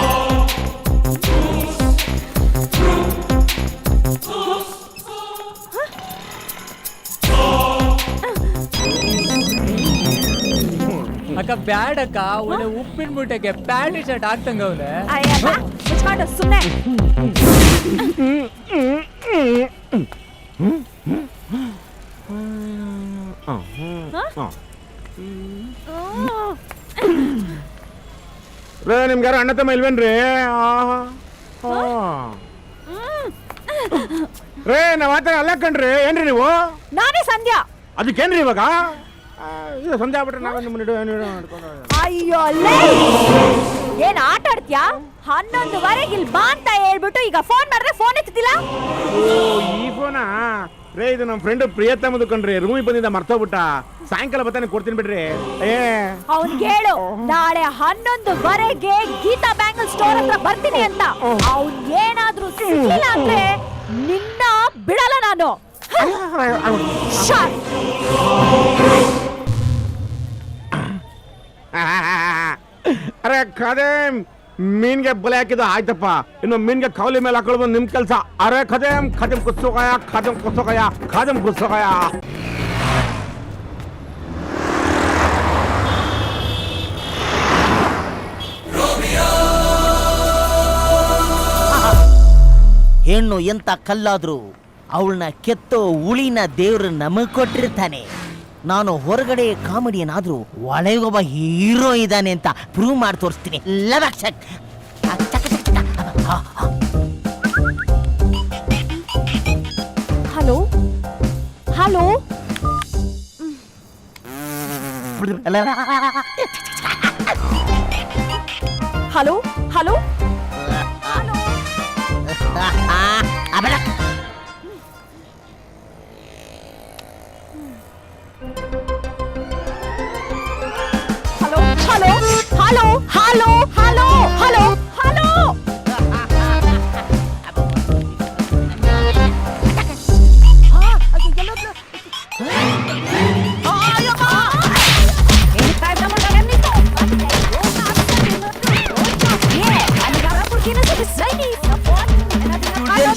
ಅಕ್ಕ ಬ್ಯಾಡಕ್ಕ, ಒಳ್ಳೆ ಉಪ್ಪಿನ ಮುಟ್ಟಕ್ಕೆ ಪ್ಯಾಂಟ್ ಶರ್ಟ್ ಹಾಕ್ತಂಗ ಅವ್ರೆ.
ಮುಚ್ಕೊಂಡು ಸುಮ್ಮನೆ.
ನಿಮ್ಗಾರ ಅಣ್ಣ ತಮ್ಮ ಇಲ್ವೇನ್ರಿ? ರೇ, ನಾವ್ ಆತ ಅಲ್ಲ ಕಣ್ರಿ. ಏನ್ರಿ ನೀವು?
ನಾನೇ ಸಂಧ್ಯಾ.
ಅದಕ್ಕೇನ್ರಿ ಇವಾಗ ಸಂಧ್ಯಾ ಬಿಟ್ರೆ ನಾವೇ ನಿಮ್ಮ
ಅಯ್ಯೋ ಏನ್ ಆಟ ಆಡ್ತೀಯಾ? 11:15 ಇಲ್ಲಿ ಬಾ ಅಂತ ಹೇಳ್ಬಿಟ್ಟು ಈಗ ಫೋನ್ ಮಾಡಿದ್ರೆ ಫೋನ್ ಎತ್ತಿಲ್ಲ.
ಈ ಫೋನಾ? ರೇ, ಇದು ನಮ್ಮ ಫ್ರೆಂಡ್ ಪ್ರಿಯತಮ್ಮದು ಕಣ್ರಿ. ರೂಮಿಗೆ ಬಂದಿದ್ದ ಮರ್ತೋಗ್ಬಿಟ್ಟ. ಸಾಯಂಕಾಲ ಬತ್ತಾನೆ ಕೊಡ್ತೀನಿ ಬಿಡ್ರಿ.
ಅವ್ನ್ಗೆ ಹೇಳು ನಾಳೆ 11:15 ಗೀತಾ ಬ್ಯಾಂಗಲ್ ಸ್ಟೋರ್ ಹತ್ರ ಬರ್ತೀನಿ ಅಂತ. ಅವ್ನ್ ಏನಾದ್ರೂ ಸಿಕ್ಕಿಲ್ಲ ಅಂದ್ರೆ ನಿನ್ನ ಬಿಡಲ್ಲ ನಾನು.
ಅರೆ ಖಾದೇಮ್, ಮೀನ್ಗೆ ಬಲೆ ಹಾಕಿದ ಆಯ್ತಪ್ಪ, ಇನ್ನು ಮೀನ್ಗೆ ಕವಲಿ ಮೇಲೆ ಹಾಕೊಳ್ಳೋದು ನಿಮ್ ಕೆಲ್ಸ. ಅರೆ ಖದೆಂ ಖದೆಂ ಕುತ್ಸೋಗಯ, ಖದೆಂ ಕುತ್ಸೋಗಯ, ಖದೆಂ ಕುತ್ಸೋಗಯ.
ಹೆಣ್ಣು ಎಂತ ಕಲ್ಲಾದ್ರು ಅವಳನ್ನ ಕೆತ್ತೋ ಉಳಿನ ದೇವ್ರು ನಮಗ್ ಕೊಟ್ಟಿರ್ತಾನೆ. ನಾನು ಹೊರಗಡೆ ಕಾಮಿಡಿಯನ್ ಆದ್ರೂ ಒಳಗೊಬ್ಬ ಹೀರೋ ಇದ್ದಾನೆ ಅಂತ ಪ್ರೂವ್ ಮಾಡಿ ತೋರಿಸ್ತೀನಿ.
Hello hello hello hello hello hello hello hello hello hello hello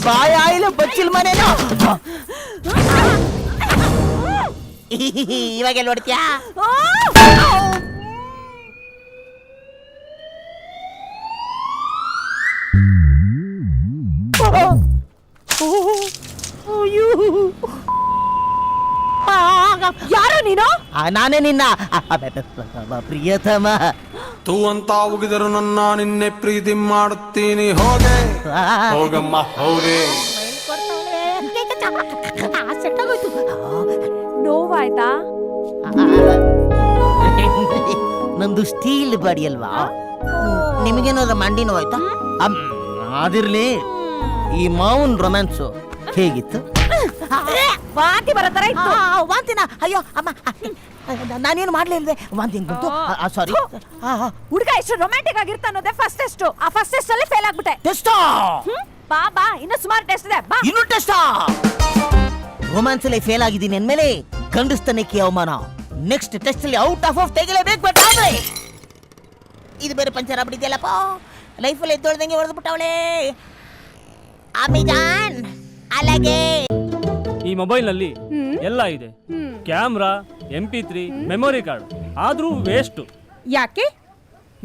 ಬಾಯ ಆಯಿಲು ಬಚ್ಚಿಲ್ ಮನೇನು ಇವಾಗ ಎಲ್ಲಿ ಹೊಡಿತ್ಯಾ?
ಯಾರು ನೀನು?
ನಾನೇ ನಿನ್ನ ಪ್ರಿಯತಮ.
ತೂ ಅಂತ ಉಗಿದರು ನನ್ನ ನಿನ್ನೆ ಪ್ರೀತಿ ಮಾಡುತ್ತೀನಿ. ಹೋಗೆ ಹೋಗಮ್ಮ ಹೋಗೆ.
ನೋವಾಯ್ತಾ?
ನಂದು ಸ್ಟೀಲ್ ಬಾಡಿ ಅಲ್ವಾ, ನಿಮಗೇನಾದ್ರು ಮಂಡಿ ನೋವಾಯ್ತಾ? ಅದಿರ್ಲಿ, ಈ ಮಾವನ್ ರೊಮ್ಯಾನ್ಸು ಹೇಗಿತ್ತು?
ವಾಂತಿ ಬರೋ ತರ ಇತ್ತು.
ವಾಂತಿನ? ಅಯ್ಯೋ ಅಮ್ಮ, ನಾನೇನು ಮಾಡ್ಲಿಲ್ವೇ? ವಾಂತಿ ಹೆಂಗ್ ಬಂತು? ಸಾರಿ.
ಹುಡುಗ ಎಷ್ಟು ರೊಮ್ಯಾಂಟಿಕ್ ಆಗಿರ್ತ ಅನ್ನೋದೇ ಫಸ್ಟ್ ಟೆಸ್ಟ್. ಆ ಫಸ್ಟ್ ಟೆಸ್ಟ್ ಅಲ್ಲಿ ಫೇಲ್ ಆಗ್ಬಿಟ್ಟೆ.
ಟೆಸ್ಟ್?
ಬಾ ಬಾ, ಇನ್ನು ಸುಮಾರು ಟೆಸ್ಟ್ ಇದೆ. ಬಾ.
ಇನ್ನು ಟೆಸ್ಟ್? ರೊಮ್ಯಾನ್ಸ್ ಅಲ್ಲಿ ಫೇಲ್ ಆಗಿದ್ದೀನಿ ಅಂದ್ಮೇಲೆ ಗಂಡಸ್ತನಕ್ಕೆ ಅವಮಾನ. ನೆಕ್ಸ್ಟ್ ಟೆಸ್ಟ್ ಅಲ್ಲಿ ಔಟ್ ಆಫ್ ತೆಗಿಲೇಬೇಕು. ಬಟ್ ಆದ್ರೆ ಇದು ಬೇರೆ ಪಂಚರ್ ಆಗ್ಬಿಟ್ಟಿದ್ಯಲ್ಲಪ್ಪ. ಲೈಫಲ್ಲಿ ಎದ್ದೊಳ್ದಂಗೆ ಹೊಡೆದ್ಬಿಟ್ಟವಳೆ. ಅಮಿಜಾನ್ ಅಲ್ಲಗೆ
ಈ ಮೊಬೈಲ್ ನಲ್ಲಿ ಎಲ್ಲ ಇದೆ, ಕ್ಯಾಮ್ರಾ, MP3, ಮೆಮೊರಿ ಕಾರ್ಡ್. ಆದ್ರೂ ವೇಸ್ಟ್.
ಯಾಕೆ?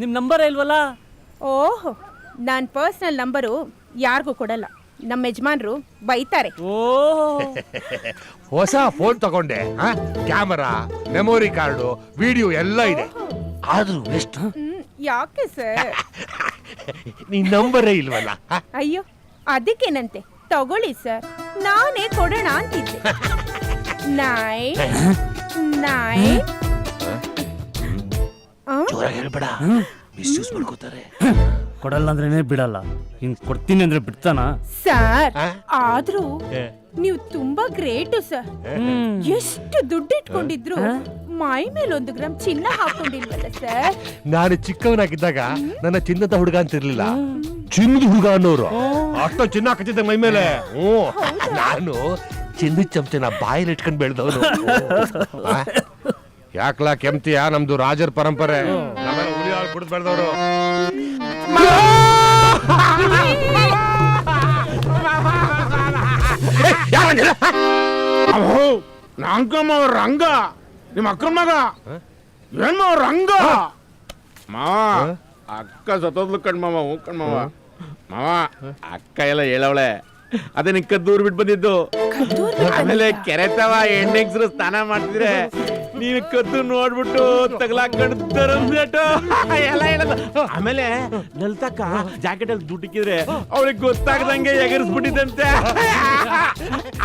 ನಿಮ್ ನಂಬರ್ ಇಲ್ವಲ್ಲ?
ಓಹೋ, ನಾನ್ ಪರ್ಸನಲ್ ನಂಬರು ಯಾರಿಗೂ ಕೊಡಲ್ಲ. ನಮ್ಮ ಯಜಮಾನ್ರು ಬೈತಾರೆ.
ಹೊಸ ಫೋನ್ ತಗೊಂಡೆ, ಕ್ಯಾಮರಾ, ಮೆಮೊರಿ ಕಾರ್ಡು, ವಿಡಿಯೋ ಎಲ್ಲ ಇದೆ, ಆದ್ರೂ ಎಷ್ಟು?
ಯಾಕೆ ಸರ್?
ನಿನ್ ನಂಬರೇ ಇಲ್ವಲ್ಲ?
ಅಯ್ಯೋ, ಅದಕ್ಕೇನಂತೆ, ತಗೊಳ್ಳಿ ಸರ್, ನಾನೇ ಕೊಡೋಣ ಅಂತಿದ್ದೆ. 9
ಹೇಳ್ಬೇಡ, ಮಿಸ್ಯೂಸ್ ಮಾಡ್ಕೋತಾರೆ.
ಕೊಡಲ್ಲ ಅಂದ್ರೇನೆ ಬಿಡಲ್ಲ, ಹಿಂಗ್ ಕೊಡ್ತೀನಿ ಅಂದ್ರೆ ಬಿಡ್ತಾನ?
ಸರ್, ಆದ್ರೂ ನೀವು ತುಂಬಾ ಗ್ರೇಟು ಸರ್. ಎಷ್ಟು ದುಡ್ಡು ಇಟ್ಕೊಂಡಿದ್ರು ಮೈ ಮೇಲೆ 1 ಗ್ರಾಮ್ ಚಿನ್ನ ಹಾಕೊಂಡಿಲ್ವಲ್ಲ ಸರ್?
ನಾನು ಚಿಕ್ಕವನಾಗಿದ್ದಾಗ ನನ್ನ ಚಿನ್ನದ ಹುಡುಗ ಅಂತಿರ್ಲಿಲ್ಲ, ಚಿನ್ನದ ಹುಡುಗ ಅನ್ನೋರು. ಅಷ್ಟು ಚಿನ್ನ ಹಾಕತ್ತಿದ್ದ ಮೈ ಮೇಲೆ. ನಾನು ಚಿನ್ನದ ಚಮಚನ ಬಾಯಲ್ಲಿ ಇಟ್ಕೊಂಡ್ ಬೆಳೆದವನು. ಯಾಕ್ಲಾ ಕೆಮ್ತಿಯಾ? ನಮ್ದು ರಾಜರ ಪರಂಪರೆ, ಹುಲಿ ಹಾಲು ಕುಡಿದು ಬೆಳೆದವರು. ನಂಕಮ್ಮ ಅವ್ರ ರಂಗ, ನಿಮ್ಮ ಅಕ್ಕನ ಮಗ. ಏನ್ ಮಾವ ರಂಗ? ಮಾವ ಅಕ್ಕ ಸತ್ತೋದ್ಲು ಕಣ್ಮಾವ. ಹ್ಞೂ ಕಣ್ಮಾವ. ಮಾವ ಅಕ್ಕ ಎಲ್ಲ ಹೇಳವಳೆ, ಅದೇ ನಿನ್ ಕದ್ದೂರ್ ಬಿಟ್ಟು ಬಂದಿದ್ದು. ಆಮೇಲೆ ಕೆರೆತವ ಹೆಣ್ಣೆಗ್ಸರು ಸ್ನಾನ ಮಾಡ್ತಿದ್ರೆ ನೀನು ಕದ್ದು ನೋಡ್ಬಿಟ್ಟು ತಗಲಾಕೊಂಡು ಎಲ್ಲ ಹೇಳದ. ಆಮೇಲೆ ನಲ್ತಕ್ಕ ಜಾಕೆಟ್ ಅಲ್ಲಿ ದುಡ್ಡಿಕ್ಕಿದ್ರೆ ಅವ್ರಿಗೆ ಗೊತ್ತಾಗದಂಗೆ ಎಗರಿಸ್ಬಿಟ್ಟಿದಂತೆ.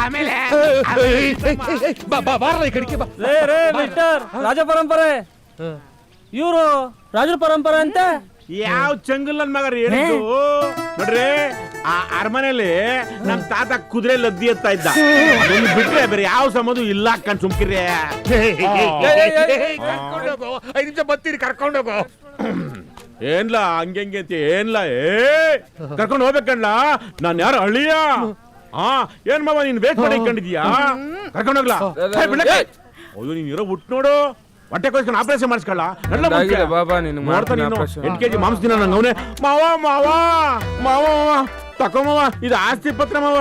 ಆಮೇಲೆ
ರಾಜ ಪರಂಪರೆ, ಇವರು ರಾಜರ ಪರಂಪರೆ ಅಂತ
ಯಾವ ಚಂಗಲ್ ನನ್ ಮಗ ಹೇಳಿದ್ದು ನೋಡ್ರಿ. ಆ ಅರಮನೆಯಲ್ಲಿ ನಮ್ ತಾತ ಕುದುರೆ ಲದ್ದಿ ಎತ್ತಾ ಇದ್ದ. ಅದನ್ನ ಬಿಟ್ರೆ ಬೇರೆ ಯಾವ ಸಂಬಂಧ ಇಲ್ಲ ಅಕ್ಕಂಡ್ ಸುಮ್ಕಿರಿ. 5 ನಿಮಿಷ ಬರ್ತೀರಿ, ಕರ್ಕೊಂಡೋಗು. ಏನ್ಲ ಹಂಗೆ ಅಂತ ಏನ್ಲ? ಕರ್ಕೊಂಡು ಹೋಗ್ಬೇಕಣ್ಣ, ನಾನ್ ಯಾರು ಹಳ್ಳಿಯ? ಏನ್ ಮಾವ ನೀನ್ ವೇಟ್ ಮಾಡಿ ಕಂಡಿದ್ಯಾ? ಕರ್ಕೊಂಡೋಗ್ಲಾ? ಅಯ್ಯೋ ನೀನ್ ಇರೋ ಹುಟ್ಟು ನೋಡು, ಹೊಟ್ಟೆ ಕೊಯ್ಸ್ಕೊಂಡು ಆಪರೇಷನ್ ಮಾಡಿಸ್ಕೊಳ್ಳ
ಅದಾಗಿದೆ ಬಾಬಾ, ನಿನಗೆ ಮಾಡ್ತೀನಿ operation.
8 kg ಮಾಂಸ ದಿನ ನಂಗೆ ಅವನೇ ಮಾವ ಮಾವ ಮಾವ ಮಾವ ತಕೋ ಮಾವ, ಇದು ಆಸ್ತಿ ಪತ್ರ ಮಾವ,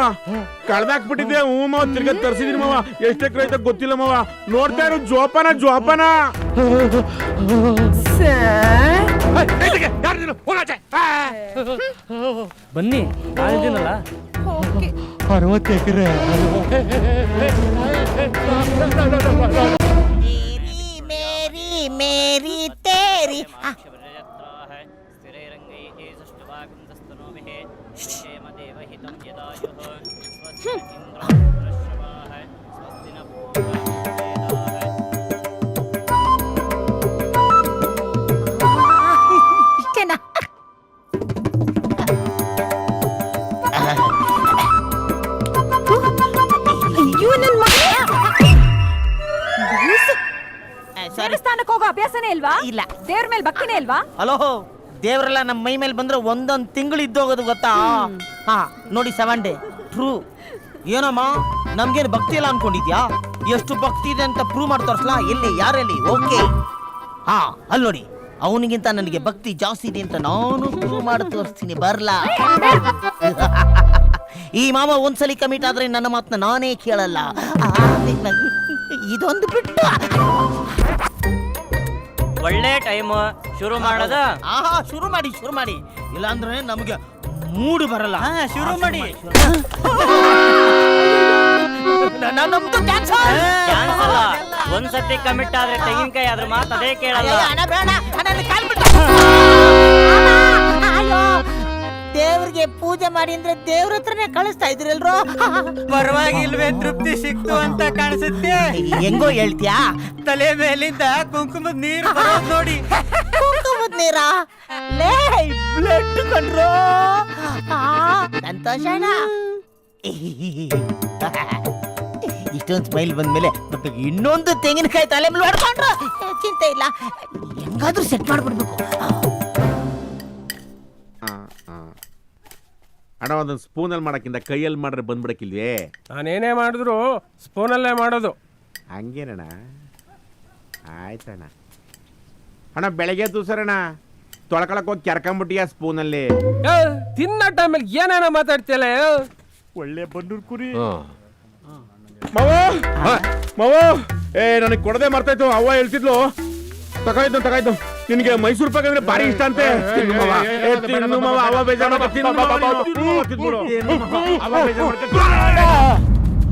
ಕಳ್ದಾಕ್ಬಿಟ್ಟಿದ್ದೆ. ಹ್ಞೂ ಮಾವ, ತಿರ್ಗಾ ತರ್ಸಿದೀನಿ ಮಾವ. ಎಷ್ಟು ಎಕರೆ ಐತ ಗೊತ್ತಿಲ್ಲ ಮಾವ. ನೋಡ್ತಾ ಇರೋ ಜೋಪಾನ ಜೋಪಾನ.
ಬನ್ನಿ ನಾನಿದ್ದೀನಲ್ಲ.
60 ಎಕರೆ.
ಮೇರಿ ಮೇರಿ ತೇರಿ ಇಷ್ಟೇನಾ?
ಅಯ್ಯೋ ನನ್ ಮಗ.
ದೇವಸ್ಥಾನಕ್ಕೆ ಹೋಗೋ ಅಭ್ಯಾಸನೇ ಇಲ್ವಾ?
ಇಲ್ಲ.
ದೇವ್ರ ಮೇಲೆ ಭಕ್ತಿನೇ ಇಲ್ವಾ?
ಹಲೋ, ದೇವರೆಲ್ಲ ನಮ್ಮ ಮೈ ಮೇಲೆ ಬಂದ್ರೆ ಒಂದೊಂದು ತಿಂಗಳು ಇದ್ದೋಗೋದು ಗೊತ್ತಾ? ಹಾ ನೋಡಿ 7 ಡೇ ಟ್ರೂ. ಏನಮ್ಮ ನಮ್ಗೇನು ಭಕ್ತಿ ಇಲ್ಲ ಅನ್ಕೊಂಡಿದ್ಯಾ? ಎಷ್ಟು ಭಕ್ತಿ ಇದೆ ಅಂತ ಪ್ರೂವ್ ಮಾಡಿ ತೋರ್ಸ್ಲಾ? ಎಲ್ಲಿ ಯಾರಲ್ಲಿ? ಓಕೆ, ಹಾ ಅಲ್ಲಿ ನೋಡಿ, ಅವನಿಗಿಂತ ನನಗೆ ಭಕ್ತಿ ಜಾಸ್ತಿ ಇದೆ ಅಂತ ನಾನು ಪ್ರೂವ್ ಮಾಡಿ ತೋರಿಸ್ತೀನಿ. ಬರ್ಲಾ? ಈ ಮಾವ ಒಂದ್ಸಲಿ ಕಮಿಟ್ ಆದ್ರೆ ನನ್ನ ಮಾತನ್ನ ನಾನೇ ಕೇಳಲ್ಲ. ಇದೊಂದು ಬಿಟ್ಟು
ಒಳ್ಳೆ ಟೈಮ್ ಶುರು ಮಾಡೋದ. ಶುರು ಮಾಡಿ ಇಲ್ಲಾಂದ್ರೆ ನಮ್ಗೆ ಮೂಡ್ ಬರಲ್ಲ. ಶುರು ಮಾಡಿ. ನಮ್ದು ಕ್ಯಾನ್ಸಲ್. ಒಂದ್ಸತಿ ಕಮಿಟ್ ಆದ್ರೆ ತೆಂಗಿನಕಾಯಿ ಅದ್ರ ಮಾತು ಅದೇ ಕೇಳಲ್ಲ. ದೇವ್ರಿಗೆ ಪೂಜೆ ಮಾಡಿ ಅಂದ್ರೆ ದೇವ್ರ ಹತ್ರನೇ ಕಳಿಸ್ತಾ ಇದ್ರಲ್ರೋ. ಪರವಾಗಿಲ್ವೇ, ತೃಪ್ತಿ ಸಿಕ್ತು ಅಂತ ಕಾಣಿಸುತ್ತೆ. ಹೆಂಗೋ ಹೇಳ್ತೀಯಾ? ತಲೆ ಮೇಲಿಂದ ಕುಂಕುಮದ ನೀರು ಬರೋದ್ ನೋಡಿ. ಕುಂಕುಮದ ನೀರಾ? ಲೇ ಬ್ಲಡ್ ಕಂಡ್ರೋ. ಸಂತೋಷಣ. ಇಷ್ಟೊಂದು ಸ್ಮೈಲ್ ಬಂದ್ಮೇಲೆ ಇನ್ನೊಂದು ತೆಂಗಿನಕಾಯಿ ತಲೆ ಮೇಲೆ ಹೊಡ್ಕೊಂಡ್ರು ಚಿಂತೆ ಇಲ್ಲ. ಹೆಂಗಾದ್ರೂ ಸೆಟ್ ಮಾಡ್ಬಿಡ್ಬೇಕು.
ಅಣ್ಣ, ಒಂದೊಂದು ಸ್ಪೂನಲ್ಲಿ ಮಾಡಕ್ಕಿಂತ ಕೈಯಲ್ಲಿ ಮಾಡ್ರೆ ಬಂದ್ಬಿಡಕ್ಕಿಲ್ವೇ?
ನಾನೇನೇ ಮಾಡಿದ್ರು ಸ್ಪೂನಲ್ಲೇ ಮಾಡೋದು.
ಹಂಗೇನಣ್ಣ? ಆಯ್ತಣ್ಣ. ಅಣ್ಣ, ಬೆಳಗ್ಗೆ ದೂಸರಣ್ಣ ತೊಳ್ಕೊಳಕ್ ಹೋಗಿ ಕೆರ್ಕೊಂಬಿಟ್ಟಿಯ ಸ್ಪೂನಲ್ಲಿ.
ತಿನ್ನ ಟೈಮಲ್ಲಿ ಏನೇನೋ ಮಾತಾಡ್ತಿಯಲ್ಲ.
ಒಳ್ಳೆ ಬನ್ನೂರು ಕುರಿ.
ಮಾವ ಮಾವ, ನನಗೆ ಕೊಡದೆ ಮರ್ತಾಯ್ತು. ಅವ್ವ ಹೇಳ್ತಿದ್ಲು, ತಗಾಯ್ತು ನಿನಗೆ ಮೈಸೂರು ಪಾಕ್ ಅಂದ್ರೆ ಭಾರಿ ಇಷ್ಟ ಅಂತೆ. ತಿನ್ನು ಮಾವ, ಅವ್ವ ಬೇಜಾರು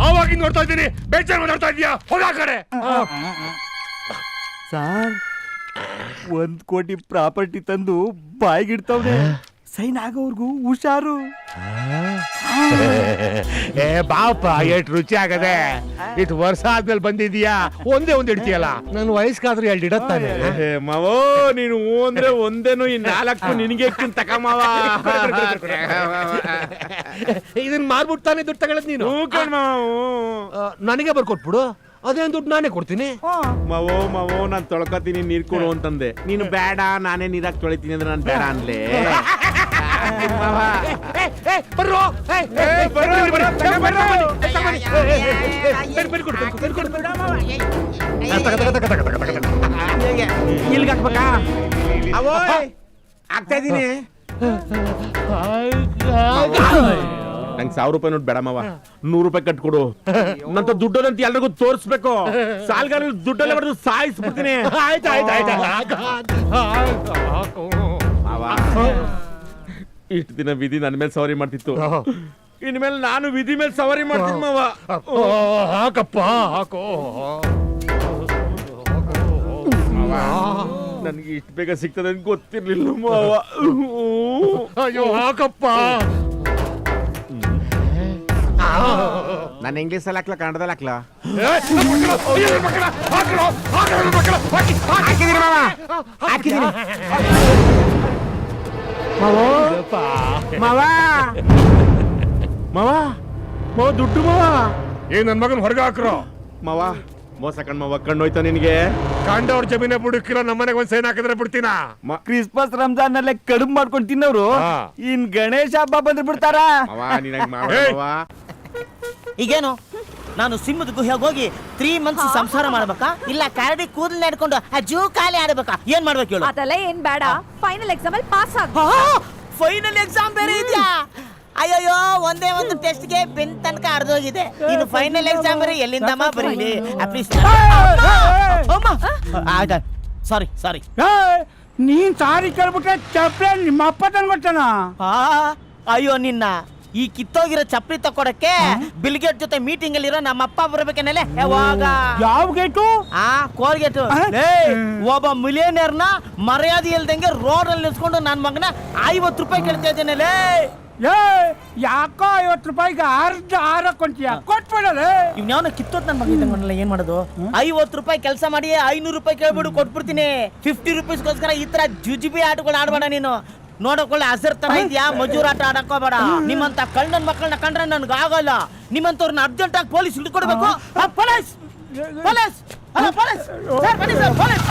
ಅವಾಗಿಂದ ನೋಡ್ತಾ ಇದ್ದೀನಿ, ಬೇಜಾರು ಮಾತಾಡ್ತಾ ಇದೀಯಾ? ಹೋಗ ಕಡೆ.
ಸರ್ 1 ಕೋಟಿ ಪ್ರಾಪರ್ಟಿ ತಂದು ಬಾಯಿಗಿಡ್ತವ್ರೆ. ಸೈನ್ ಆಗೋವರ್ಗು ಹುಷಾರು.
ಬಾಪ, ಎಷ್ಟು ರುಚಿ ಆಗದೆ. ಇಷ್ಟು ವರ್ಷ ಆದ್ಮೇಲೆ ಬಂದಿದೀಯಾ, ಒಂದೇ ಒಂದ್ ಇಡ್ತೀಯಲ್ಲ. ನನ್ನ ವಯಸ್ಸಾದ್ರೂ 2 ಇಡತ್ತಾನೆ.
ಮಾವೋ, ನೀನು ಅಂದ್ರೆ ಒಂದೇನು, ಈ 4 ನಿನಗೆ ತಕ ಮಾವ.
ಇದನ್ನ ಮಾರ್ಬಿಟ್ಟು ತಾನೇ ದುಡ್ಡು ತಗೊಳ್ಳೋದು ನೀನು. ನನಗೆ ಬರ್ಕೊಟ್ಬಿಡು, ಅದೇನ್ ದುಡ್ಡು ನಾನೇ ಕೊಡ್ತೀನಿ.
ಮಾವೋ ನಾನ್ ತೊಳ್ಕೊತೀನಿ, ನೀರ್ ಕೊಡು ಅಂತಂದೆ. ನೀನು ಬೇಡ, ನಾನೇ ನೀರಾಕ್ ತೊಳಿತೀನಿ ಅಂದ್ರೆ ನಾನು ಬೇಡ ಅನ್ಲೇ. ಇಲ್ಲಿಗೆ ಹಾಕ್ಬೇಕಾ? ಅವೋ ಆಗ್ತಾ ಇದೀನಿ. ನಂಗೆ 1000 ರೂಪಾಯಿ ನೋಟ್ ಬೇಡ ಮಾವ, 100 ರೂಪಾಯಿ ಕಟ್ಕೊಡು. ನಂತ ದುಡ್ಡಲ್ಲಂತ ಎಲ್ರಿಗೂ ತೋರಿಸ್ಬೇಕು. ಸಾಲ್ಗಾರ ದುಡ್ಡಲ್ಲ ಬರೆದು ಸಾಯಿಸ್ಬಿಡ್ತೀನಿ. ಇಷ್ಟು ದಿನ ವಿಧಿ ನನ್ನ ಮೇಲೆ ಸವಾರಿ ಮಾಡ್ತಿತ್ತು, ಇನ್ಮೇಲೆ ನಾನು ವಿಧಿ ಮೇಲೆ ಸವಾರಿ ಮಾಡ್ತೀನಿ ಮಾವ.
ಹಾಕಪ್ಪ, ಹಾಕೋ.
ನನ್ಗೆ ಇಷ್ಟು ಬೇಗ ಸಿಗ್ತದೆ ಅಂತ ಗೊತ್ತಿರ್ಲಿಲ್ಲ ಮಾವ.
ಅಯ್ಯೋ ಹಾಕಪ್ಪ.
ನಾನು ಇಂಗ್ಲೀಷಲ್ಲಿ ಹಾಕ್ಲಾ, ಕನ್ನಡದಲ್ಲಿ ಹಾಕ್ಲಾ? ಹಾಕಿದೀನಿ ಮಾವ, ಹಾಕಿದೀನಿ. ಮಾವ ದುಡ್ಡು ಮಾವ.
ನನ್ ಮಗನ್ ಹೊರಗೆ ಹಾಕ್ರೋ
ಮಾವ. ಮೋಸ ಕಣ್ ಮಾವ, ಕಣ್ಣೋಯ್ತಾ ನಿನ್ಗೆ?
ಕಂಡವ್ರ ಜಮೀನೇ ಬಿಡುಕಿಲ್ಲ, ನಮ್ಮನೆಗೆ ಒಂದ್ ಸೈನ್ ಹಾಕಿದ್ರೆ ಬಿಡ್ತೀನ.
ಕ್ರಿಸ್ಮಸ್ ರಂಜಾನ್ ನಲ್ಲೇ ಕಡುಬು ಮಾಡ್ಕೊಂಡು ತಿನ್ನೋರು ಇನ್ ಗಣೇಶ ಹಬ್ಬ ಬಂದ್ರೆ ಬಿಡ್ತಾರ.
ಮಾವ, ನೀನಾಗ ಮಾವ.
ಈಗೇನು ನಾನು ಸಿಂಹದ ಗುಹೆಗೆ ಹೋಗಿ 3 months ಸಂಸಾರ ಮಾಡ್ಬೇಕಾ ಇಲ್ಲ ಕರಡಿ ಕೂದಲು ನಡ್ಕೊಂಡು ಆ ಜೂ ಕಾಲಿ ಆಡ್ಬೇಕಾ ಏನ್ ಮಾಡ್ಬೇಕು ಹೇಳು?
ಅದೆಲ್ಲ ಏನ್ ಬೇಡ, ಫೈನಲ್ ಎಕ್ಸಾಮ್ ಅಲ್ಲಿ ಪಾಸ್ ಆಗ.
ಫೈನಲ್ ಎಕ್ಸಾಮ್ ಬೇರೆ ಇದೆಯಾ? ಅಯ್ಯೋ ಒಂದೇ ಒಂದು ಟೆಸ್ಟ್ಗೆ ಬೆನ್ ತನಕ ಅರ್ಧೋಗಿದೆ, ಇನ್ನು ಫೈನಲ್ ಎಕ್ಸಾಮ್ ಬೇರೆ ಎಲ್ಲಿಂದಮ್ಮ ಬರೀಲಿ? ಸಾರಿ
ನೀನ್ ಸಾರಿ ಕೇಳ್ಬಿಟ್ರೆ ಚಪ್ರೆ ನಿಮ್ಮ ಅಪ್ಪ ತಂದ್ಕೊಡ್ತಾನ.
ಅಯ್ಯೋ ನಿನ್ನ ಈ ಕಿತ್ತೋಗಿರೋ ಚಪ್ಪಲಿ ತಕೊಡಕ್ಕೆ ಬಿಲ್ಗೇಟ್ ಜೊತೆ ಮೀಟಿಂಗ್ ಅಲ್ಲಿರೋ ನಮ್ಮ ಅಪ್ಪ ಬರ್ಬೇಕೇನಲ್ಲ ಯಾವಾಗ?
ಯಾವ ಗೇಟು?
ಕೋಲ್ಗೇಟು. ಒಬ್ಬ ಮಿಲಿಯನೇರ್ನ ಮರ್ಯಾದೆ ಇಲ್ದಂಗೆ ರೋಡ್ ಅಲ್ಲಿ ನಿಲ್ಸ್ಕೊಂಡು ನನ್ನ ಮಗನ 50 ರೂಪಾಯಿ ಕೇಳ್ತಾ ಇದ್ದೇನಲ್ಲೇ.
ಯಾಕೋ 50 ರೂಪಾಯಿಗೆ ಅರ್ಧ ಹಾರಕೊಂತೀಯ ಕೊಟ್ಬಿಡಲೇ.
ಇವ್ನ್ಯಾವನ ಕಿತ್ತೋತ್ ನನ್ನ ಮಗ ಇದ್ದಂಗಲ್ಲ, ಏನ್ ಮಾಡೋದು? 50 ರೂಪಾಯಿ ಕೆಲಸ ಮಾಡಿ 500 ರೂಪಾಯಿ ಕೇಳ್ಬಿಡು ಕೊಟ್ಬಿಡ್ತೀನಿ. 50 ರೂಪೀಸ್ಗೋಸ್ಕರ ಈ ತರ ಜುಜುಬಿ ಆಟಗಳು ಆಡ್ಬೇಡ ನೀನು. ನೋಡಕೊಳ್ಳೆ ಹಸರ್ ತರ ಇದೆಯಾ, ಮಜೂರ್ ಆಟ ಆಡಕೋಬೇಡ. ನಿಮ್ಮಂತ ಕಳ್ಳನ್ ಮಕ್ಕಳನ್ನ ಕಂಡ್ರೆ ನನ್ಗೆ ಆಗಲ್ಲ. ನಿಮ್ಮಂತವ್ರನ್ನ ಅರ್ಜೆಂಟ್ ಆಗಿ ಪೊಲೀಸ್ ಹಿಡ್ಕೊಡ್ಬೇಕು. ಪೊಲೀಸ್ ಪೊಲೀಸ್ ಪೊಲೀಸ್ ಸರ್, ಬನ್ನಿ ಸರ್, ಪೊಲೀಸ್.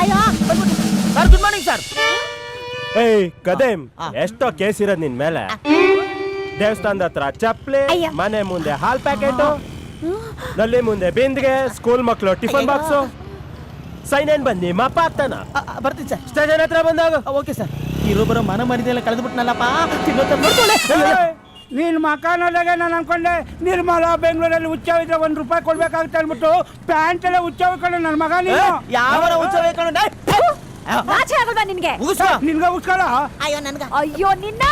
ಅಯ್ಯೋ ಸರ್, ಗುಡ್ ಮಾರ್ನಿಂಗ್ ಸರ್.
ಏಯ್ ಕದೇಮ್, ಎಷ್ಟೋ ಕೇಸ್ ಇರೋದ್ ನಿನ್ ಮೇಲೆ. ದೇವಸ್ಥಾನದ ಹತ್ರ ಚಪ್ಲಿ, ಮನೆ ಮುಂದೆ ಹಾಲ್ ಪ್ಯಾಕೆಟ್, ನಲ್ಲಿ ಮುಂದೆ ಬಿಂದಿಗೆ, ಸ್ಕೂಲ್ ಮಕ್ಕಳು ಟಿಫನ್ ಬಾಕ್ಸು. ಸೈನ್ ಏನ್ ಬಂದಿ ಮಪ್ಪ ಆಗ್ತಾನ?
ಬರ್ತೀನಿ ಸರ್.
ಸ್ಟೇಷನ್ ಹತ್ರ ಬಂದಾಗ.
Okay sir. ಇರೋಬ್ಬರ ಮನ ಮರಿದೆಲ್ಲ ಕಳೆದ್ಬಿಟ್ನಲ್ಲಪ್ಪ.
ನೀನ್ ಮಕ ನೋಡಿದಾಗ ನಾನು ಅನ್ಕೊಂಡೆ ನಿರ್ಮಲಾ ಬೆಂಗಳೂರಲ್ಲಿ ಹುಚ್ಚವಿದ್ರೆ 1 ರೂಪಾಯಿ ಕೊಡ್ಬೇಕಾಗುತ್ತೆ ಅನ್ಬಿಟ್ಟು ಪ್ಯಾಂಟ್ ಎಲ್ಲ ಹುಚ್ಚ ಹೋಗ್ಕೊಂಡು ನನ್ನ ಮಗ. ನೀನು
ಯಾವ ಹುಚ್ಚ ಹೋಗ್ಕೊಂಡು
ನಾಚೆ ಆಗಲ್ವಾ ನಿನ್ಗೆ?
ನಿನ್ಗ ಉಸ್ಕಳ.
ಅಯ್ಯೋ ನನ್ಗ.
ಅಯ್ಯೋ ನಿನ್ನ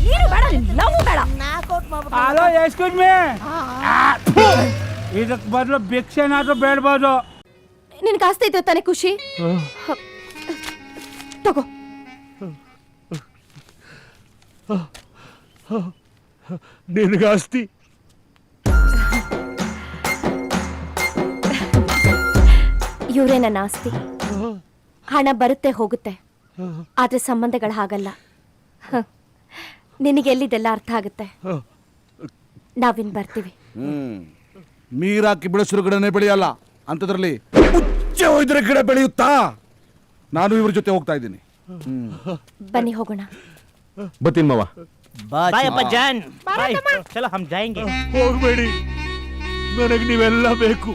ನೀನು ಬೇಡ, ಲವ್ ಬೇಡ.
Hello, excuse me. ಇದಕ್ ಬದಲು ಭಿಕ್ಷೆ ಏನಾದ್ರೂ ಬೇಡ್ಬೋದು.
ನಿನ್ಗೆ ಆಸ್ತಿ ಇದ್ರೆ ತಾನೇ ಖುಷಿ. ತಗೋ.
ನಿನಗಾಸ್ತಿ?
ಇವರೇ ನನ್ನ ಆಸ್ತಿ. ಹಣ ಬರುತ್ತೆ ಹೋಗುತ್ತೆ, ಆದ್ರೆ ಸಂಬಂಧಗಳು ಹಾಗಲ್ಲ. ನಿನಗೆ ಎಲ್ಲಿದೆಲ್ಲ ಅರ್ಥ ಆಗುತ್ತೆ. ನಾವಿನ್ ಬರ್ತೀವಿ.
ಮೀರಾಕಿ ಬೆಳೆಸಿರೋ ಗಿಡನೇ ಬೆಳೆಯಲ್ಲ, ಅಂತದ್ರಲ್ಲಿ ಉಚ್ಚೆ ಹೋಯ್ದ್ರೆ ಗಿಡ ಬೆಳೆಯುತ್ತಾ? ನಾನು ಇವ್ರ ಜೊತೆ ಹೋಗ್ತಾ ಇದ್ದೀನಿ.
ಬನ್ನಿ ಹೋಗೋಣ.
ಬತ್ತೀನಿ ಮಾವ.
ಬಾಯ್ ಅಪ್ಪ ಜಾನ್. ಬಾಯ್. ಚಲೋ ಹಮ್ ಜಾಯೆಂಗೆ.
ಹೋಗ್ಬೇಡಿ, ನನಗೆ ನೀವೆಲ್ಲ ಬೇಕು.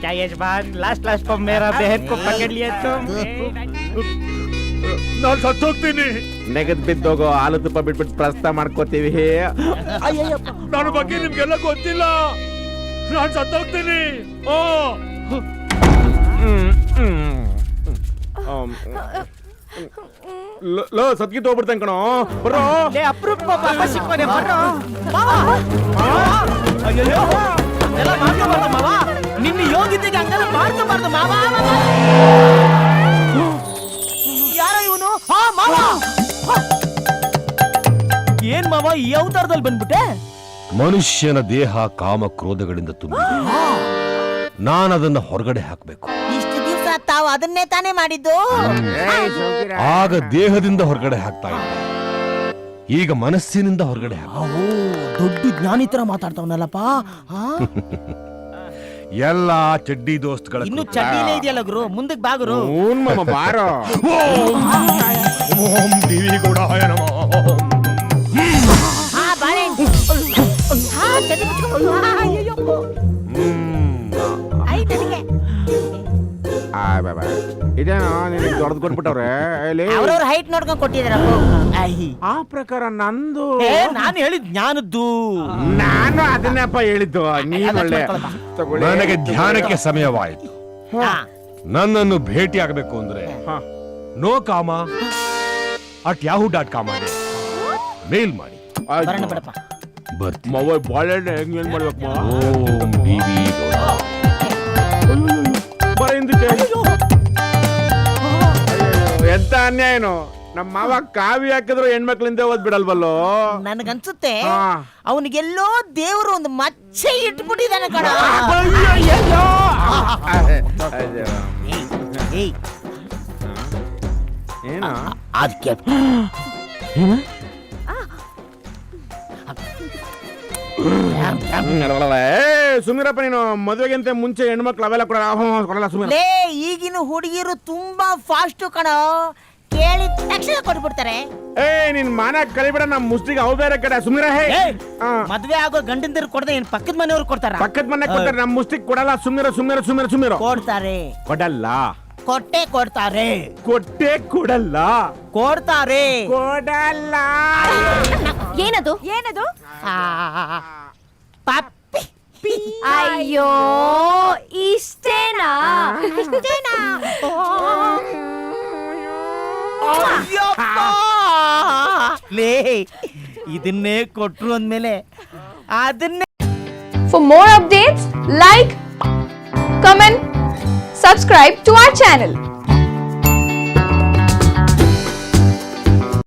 ಲಾಸ್ಟ್ ಮೇರಾ ಬೆಹನ್ ಕೋ ಪಕಡ್ ಲಿಯಾ ತುಮ್.
ನಾನು ಸತ್ತೋಗ್ತೀನಿ.
ನೆಗದ್ ಬಿದ್ದೋಗೋ ಹಾಲು ತುಪ್ಪ ಬಿಟ್ಬಿಟ್ಟು ಪ್ರಸ್ತಾವ ಮಾಡ್ಕೋತೀವಿ.
ನನ್ನ ಬಗ್ಗೆ ನಿಮ್ಗೆಲ್ಲ ಗೊತ್ತಿಲ್ಲ. ನಾನು ಸತ್ತೋಗ್ತೀನಿ.
ಲೋ ಸತ್ಗಿತ್ ಹೋಗ್ಬಿಡ್ತೇನೆ ಕಣೋ. ಬರೋ
ಅಪ್ರೂಪ ಪಾಪ ಸಿಕ್ಕೋನೆ ಬರೋ. ಅಯ್ಯೋ ಎಲ್ಲ ಮಾಡ್ಕೋಬಾರ್ದು ಮಾವ. ನಿನ್ನ ಯೋಗಿತೆಗೆ ಹಂಗೆಲ್ಲ ಮಾಡ್ಕೋಬಾರ್ದು ಮಾವ. ಯಾರೋ ಇವನು? ಮಾವ. ಏನ್ ಮಾವ ಈ ಅವತಾರದಲ್ಲಿ ಬಂದ್ಬಿಟ್ಟೆ?
ಮನುಷ್ಯನ ದೇಹ ಕಾಮ ಕ್ರೋಧಗಳಿಂದ ತುಂಬಿದೆ. ನಾನದನ್ನ ಹೊರಗಡೆ ಹಾಕಬೇಕು.
ಇಷ್ಟು ದಿವಸ ತಾವು ಅದನ್ನೇ ತಾನೇ ಮಾಡಿದ್ದು.
ಆಗ ದೇಹದಿಂದ ಹೊರಗಡೆ ಹಾಕ್ತಾ ಇದ್ದ, ಈಗ ಮನಸ್ಸಿನಿಂದ ಹೊರಗಡೆ ಹಾಕ.
ದೊಡ್ಡ ಜ್ಞಾನಿ ತರ ಮಾತಾಡ್ತಾವನಲ್ಲಪ್ಪ.
ಎಲ್ಲ ಚಡ್ಡಿ ದೋಸ್ತಗಳ
ಇನ್ನು ಚಡ್ಡಿನೇ ಇದೆಯಲ್ಲ ಗುರು, ಮುಂದಕ್ಕೆ ಬಾಗುರು.
ಬಾರೋ.
ಓಂ ದೇವಿಗೌಡಾಯ ನಮಃ.
ಇದೇನೋ ನಿನಗೆ ದೊಡ್ಡದು ಕೊಟ್ಬಿಟ್ಟವ್ರೆ.
ಅವ್ರವ್ರ ಹೈಟ್ ನೋಡ್ಕೊಂಡ್ ಕೊಟ್ಟಿದಾರಪ್ಪ.
ಆ ಪ್ರಕಾರ ನಂದು.
ನಾನು ಹೇಳಿದ್ ಜ್ಞಾನದ್ದು.
ನಾನು ಅದನ್ನಪ್ಪ ಹೇಳಿದ್ದು. ನೀನ್ ಒಳ್ಳೆ
ನನಗೆ ಧ್ಯಾನಕ್ಕೆ ಸಮಯವಾಯಿತು. ನನ್ನನ್ನು ಭೇಟಿ ಆಗಬೇಕು ಅಂದ್ರೆ ನೋ ಕಾಮ @yahoo.com ಮೇಲ್ ಮಾಡಿ. ಬರ್ತೀನಿ.
ಬಾಳೆಹಣ್ಣು ಹೆಂಗ್ ಮಾಡ್ಬೇಕು ಮಾವ?
ಓಂ ದೇವಿಗೌಡ.
ಎಂತ ಅನ್ಯಾಯನು. ನಮ್ಮ ಮಾವ ಕಾವಿ ಹಾಕಿದ್ರು ಹೆಣ್ಮಕ್ಳಿಂದ ಓದ್ ಬಿಡಲ್ವಲ್ಲೋ.
ನನ್ಗನ್ಸುತ್ತೆ ಅವನಿಗೆಲ್ಲೋ ದೇವರು ಒಂದು ಮಚ್ಚೆ ಇಟ್ಬಿಟ್ಟಿದ್ದಾನೆ ಕಣ.
ಏನ
ಅದಕ್ಕೆ
ಸುಮೀರಪ್ಪ ನೀನು ಮದುವೆಗಿಂತ ಮುಂಚೆ ಹೆಣ್ಮಕ್ಳು ಅವೆಲ್ಲ ಕೊಡಲ್ಲ ಸುಮೀರ.
ಲೇ ಈಗಿನ ಹುಡುಗಿರು ತುಂಬಾ ಫಾಸ್ಟ್ ಕಣೋ, ಕೇಳಿದ ತಕ್ಷಣ ಕೊಟ್ಬಿಡ್ತಾರೆ.
ನಿನ್ ಮಾನ ಕಲಿಬೇಡ, ನಮ್ ಮುಸ್ಲಿಗೆ ಅವು ಬೇರೆ ಕಡೆ ಸುಮೀರ.
ಮದ್ವೆ ಆಗೋ ಗಂಡಂದಿರು ಕೊಡದೆ ಏನ್ ಪಕ್ಕದ ಮನೆಯವ್ರು ಕೊಡ್ತಾರ?
ಪಕ್ಕದ ಮನೆ ಕೊಡ್ತಾರೆ, ನಮ್ ಮುಸ್ಲಿಗೆ ಕೊಡಲ್ಲ. ಸುಮೀರ ಸುಮೀರ ಸುಮೀರ ಸುಮೀರ
ಕೊಡ್ತಾರೆ.
ಕೊಡಲ್ಲ.
ಕೊಟ್ಟೆ ಕೊಡ್ತಾರೆ.
ಕೊಟ್ಟೆ ಕೊಡಲ್ಲ.
ಕೊಡ್ತಾರೆ.
ಕೊಡಲ್ಲ.
ಏನದು ಏನದು?
ಪಪ್ಪಿ.
ಅಯ್ಯೋ ಇಷ್ಟೇನಾ?
ಲೇ ಇದನ್ನೇ ಕೊಟ್ರು ಅಂದ್ಮೇಲೆ ಅದನ್ನೇ.
For more updates, like, comment, subscribe to our channel.